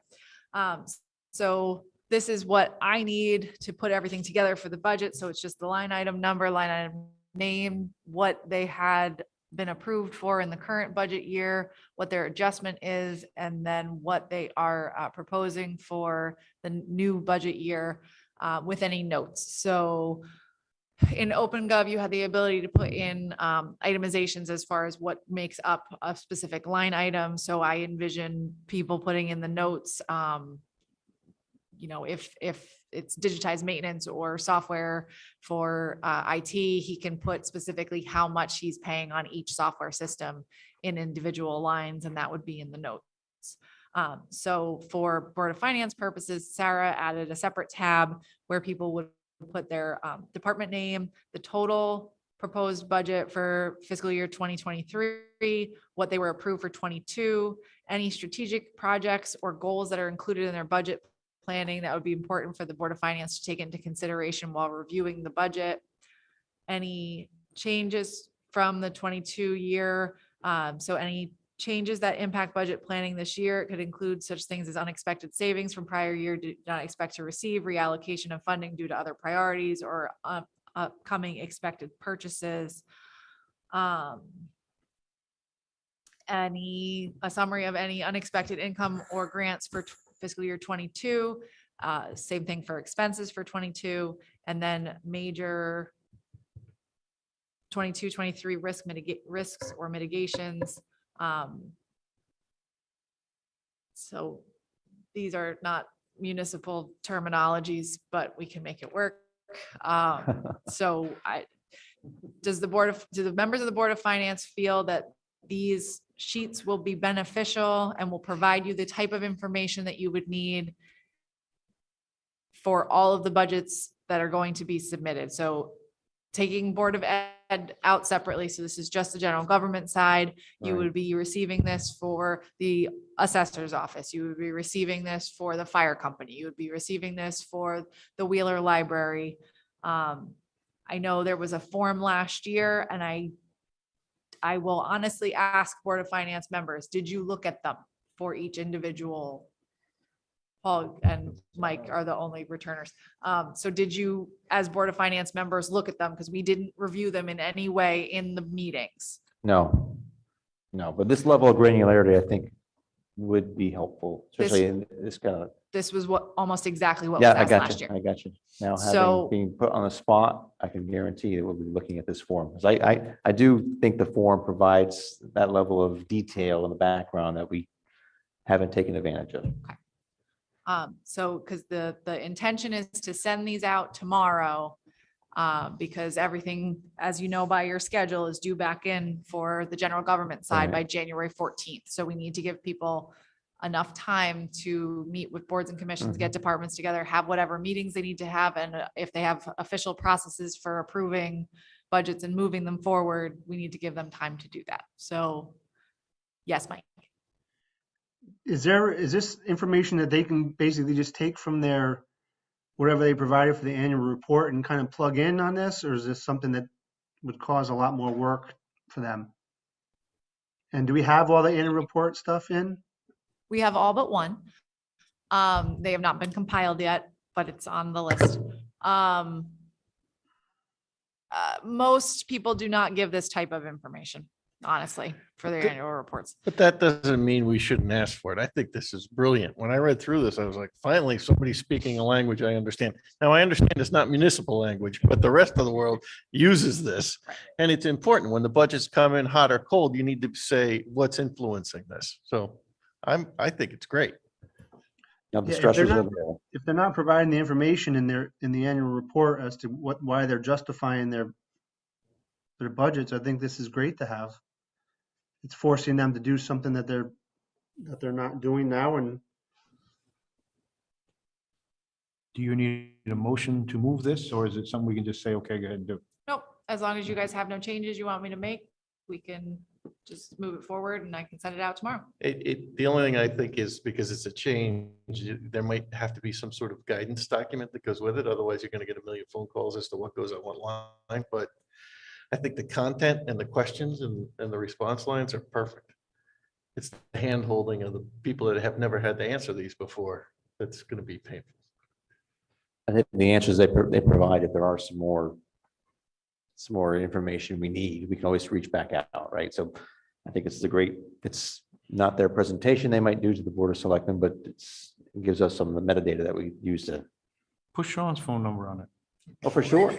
S5: So this is what I need to put everything together for the budget. So it's just the line item number, line item name, what they had been approved for in the current budget year, what their adjustment is, and then what they are proposing for the new budget year with any notes. So in OpenGov, you had the ability to put in itemizations as far as what makes up a specific line item. So I envision people putting in the notes, if it's digitized maintenance or software for IT, he can put specifically how much he's paying on each software system in individual lines, and that would be in the notes. So for Board of Finance purposes, Sarah added a separate tab where people would put their department name, the total proposed budget for fiscal year 2023, what they were approved for 22, any strategic projects or goals that are included in their budget planning that would be important for the Board of Finance to take into consideration while reviewing the budget, any changes from the 22 year. So any changes that impact budget planning this year. It could include such things as unexpected savings from prior year, did not expect to receive, reallocation of funding due to other priorities, or upcoming expected purchases. A summary of any unexpected income or grants for fiscal year 22. Same thing for expenses for 22, and then major 22, 23 risks or mitigations. So these are not municipal terminologies, but we can make it work. So do the members of the Board of Finance feel that these sheets will be beneficial and will provide you the type of information that you would need for all of the budgets that are going to be submitted? So taking Board of Ed out separately, so this is just the general government side, you
S1: Right.
S5: would be receiving this for the assessor's office, you would be receiving this for the fire company, you would be receiving this for the Wheeler Library. I know there was a form last year, and I will honestly ask Board of Finance members, did you look at them for each individual? Paul and Mike are the only returners. So did you, as Board of Finance members, look at them? Because we didn't review them in any way in the meetings.
S1: No, but this level of granularity, I think, would be helpful, especially in this kind of,
S5: This was almost exactly what was
S1: yeah, I
S5: asked
S1: got
S5: last
S1: you,
S5: year.
S1: I got you. Now,
S5: So-
S1: having being put on the spot, I can guarantee that we'll be looking at this form. Because I do think the form provides that level of detail in the background that we haven't taken advantage of.
S5: So, because the intention is to send these out tomorrow, because everything, as you know, by your schedule, is due back in for the general government side by
S1: Right.
S5: January 14th. So we need to give people enough time to meet with boards and commissions, get departments together, have whatever meetings they need to have. And if they have official processes for approving budgets and moving them forward, we need to give them time to do that. So yes, Mike.
S4: Is this information that they can basically just take from their, whatever they provided for the annual report and kind of plug in on this? Or is this something that would cause a lot more work for them? And do we have all the annual report stuff in?
S5: We have all but one. They have not been compiled yet, but it's on the list. Most people do not give this type of information, honestly, for their annual reports.
S3: But that doesn't mean we shouldn't ask for it. I think this is brilliant. When I read through this, I was like, finally, somebody's speaking a language I understand. Now, I understand it's not municipal language, but the rest of the world uses this. And it's important. When the budgets come in hot or cold, you need to say what's influencing this. So I think it's great.
S1: Now, the
S4: Yeah, if they're
S1: stressors are
S4: not-
S1: there.
S4: If they're not providing the information in the annual report as to why they're justifying their budgets, I think this is great to have. It's forcing them to do something that they're not doing now. And
S7: Do you need a motion to move this, or is it something we can just say, okay, go ahead and do?
S5: No, as long as you guys have no changes you want me to make, we can just move it forward and I can send it out tomorrow.
S3: The only thing I think is because it's a change, there might have to be some sort of guidance document that goes with it. Otherwise, you're gonna get a million phone calls as to what goes on what line. But I think the content and the questions and the response lines are perfect. It's the hand holding of the people that have never had to answer these before that's gonna be painful.
S1: I think the answers they provide, if there are some more information we need, we can always reach back out, right? So I think it's not their presentation they might do to the Board of Selectmen, but it gives us some of the metadata that we use to.
S7: Put Sean's phone number on it.
S1: Oh, for sure.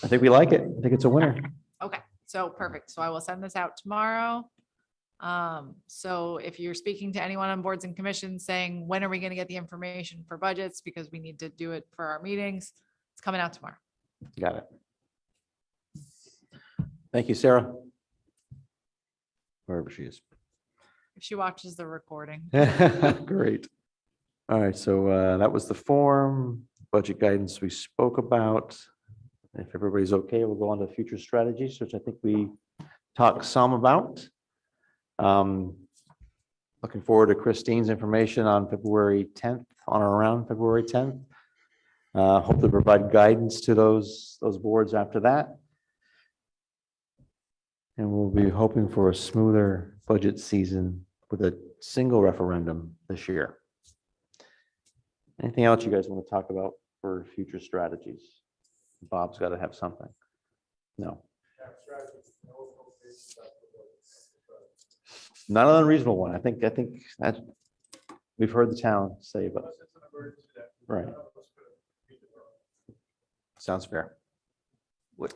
S1: I think we like it. I think it's a winner.
S5: Okay, so perfect. So I will send this out tomorrow. So if you're speaking to anyone on boards and commissions saying, when are we gonna get the information for budgets? Because we need to do it for our meetings. It's coming out tomorrow.
S1: Got it. Thank you, Sarah. Wherever she is.
S5: If she watches the recording.
S1: Great. All right, so that was the form, budget guidance we spoke about. If everybody's okay, we'll go on to future strategies, which I think we talked some about. Looking forward to Christine's information on February 10th, on or around February 10th. Hopefully provide guidance to those boards after that. And we'll be hoping for a smoother budget season with a single referendum this year. Anything else you guys want to talk about for future strategies? Bob's got to have something. No. Not an unreasonable one. I think that we've heard the town say, but right. Sounds fair.
S3: What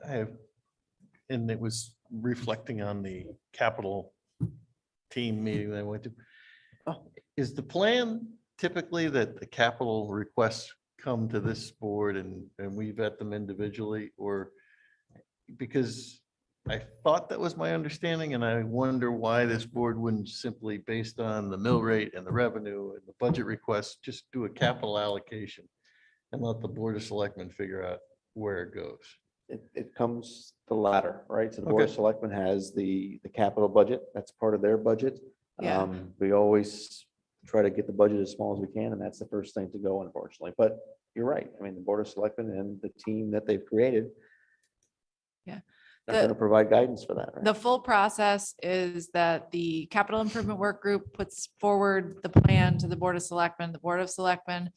S3: I have, and it was reflecting on the capital team meeting that I went to. Is the plan typically that the capital requests come to this board and we vet them individually, or because I thought that was my understanding, and I wonder why this board wouldn't simply, based on the mill rate and the revenue and the budget requests, just do a capital allocation and let the Board of Selectmen figure out where it goes.
S1: It comes the latter, right? So the Board of
S3: Okay.
S1: Selectmen has the capital budget. That's part of their budget.
S5: Yeah.
S1: We always try to get the budget as small as we can, and that's the first thing to go, unfortunately. But you're right. I mean, the Board of Selectmen and the team that they've created.
S5: Yeah.
S1: Are going to provide guidance for that, right?
S5: The full process is that the capital improvement work group puts forward the plan to the Board of Selectmen. The Board of Selectmen,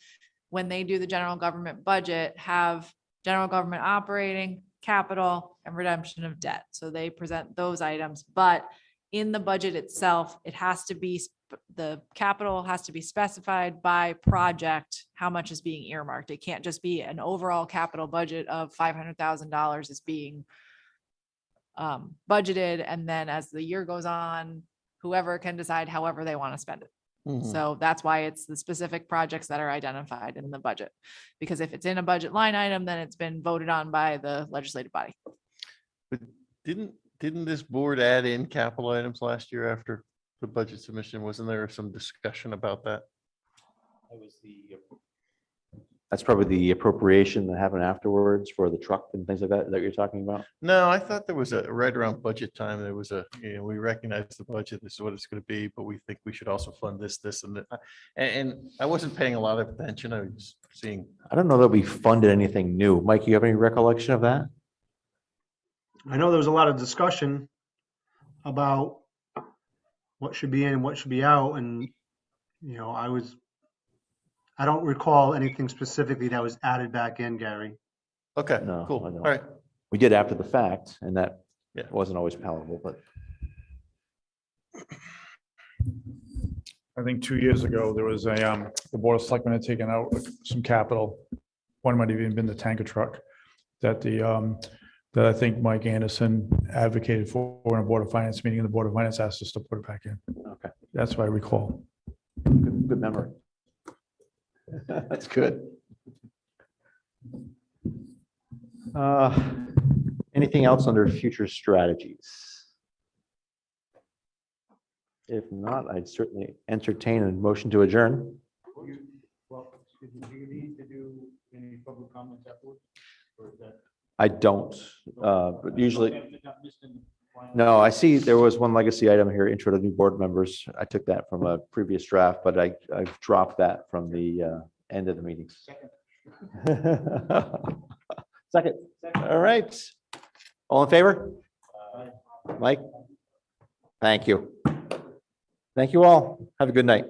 S5: when they do the general government budget, have general government operating, capital, and redemption of debt. So they present those items, but in the budget itself, it has to be, the capital has to be specified by project, how much is being earmarked. It can't just be an overall capital budget of $500,000 is being budgeted, and then as the year goes on, whoever can decide however they want to spend it. So that's why it's the specific projects that are identified in the budget. Because if it's in a budget line item, then it's been voted on by the legislative body.
S3: But didn't this board add in capital items last year after the budget submission? Wasn't there some discussion about that?
S1: That's probably the appropriation that happened afterwards for the truck and things like that you're talking about.
S3: No, I thought there was right around budget time, there was we recognize the budget, this is what it's going to be, but we think we should also fund this, and that. And I wasn't paying a lot of attention. I was seeing.
S1: I don't know that we funded anything new. Mike, you have any recollection of that?
S4: I know there was a lot of discussion about what should be in and what should be out, and, you know, I don't recall anything specifically that was added back in, Gary.
S3: Okay,
S1: No,
S3: cool.
S1: I
S3: All
S1: don't.
S3: right.
S1: We did after the fact, and that
S3: Yeah.
S1: wasn't always palatable, but
S2: I think 2 years ago, there was the Board of Selectmen had taken out some capital. One might have even been the tanker truck that that I think Mike Anderson advocated for in a Board of Finance meeting, and the Board of Finance asked us to put it back in.
S1: okay,
S2: That's what I recall.
S1: good memory. That's good. Anything else under future strategies? If not, I'd certainly entertain a motion to adjourn.
S7: Well, do you need to do any public comments afterwards? Or is that-
S1: I don't, but usually, no, I see there was one legacy item here, intro to new board members. I took that from a previous draft, but I've dropped that from the end of the meetings. Second. All right. All in favor? Mike? Thank you. Thank you all. Have a good night.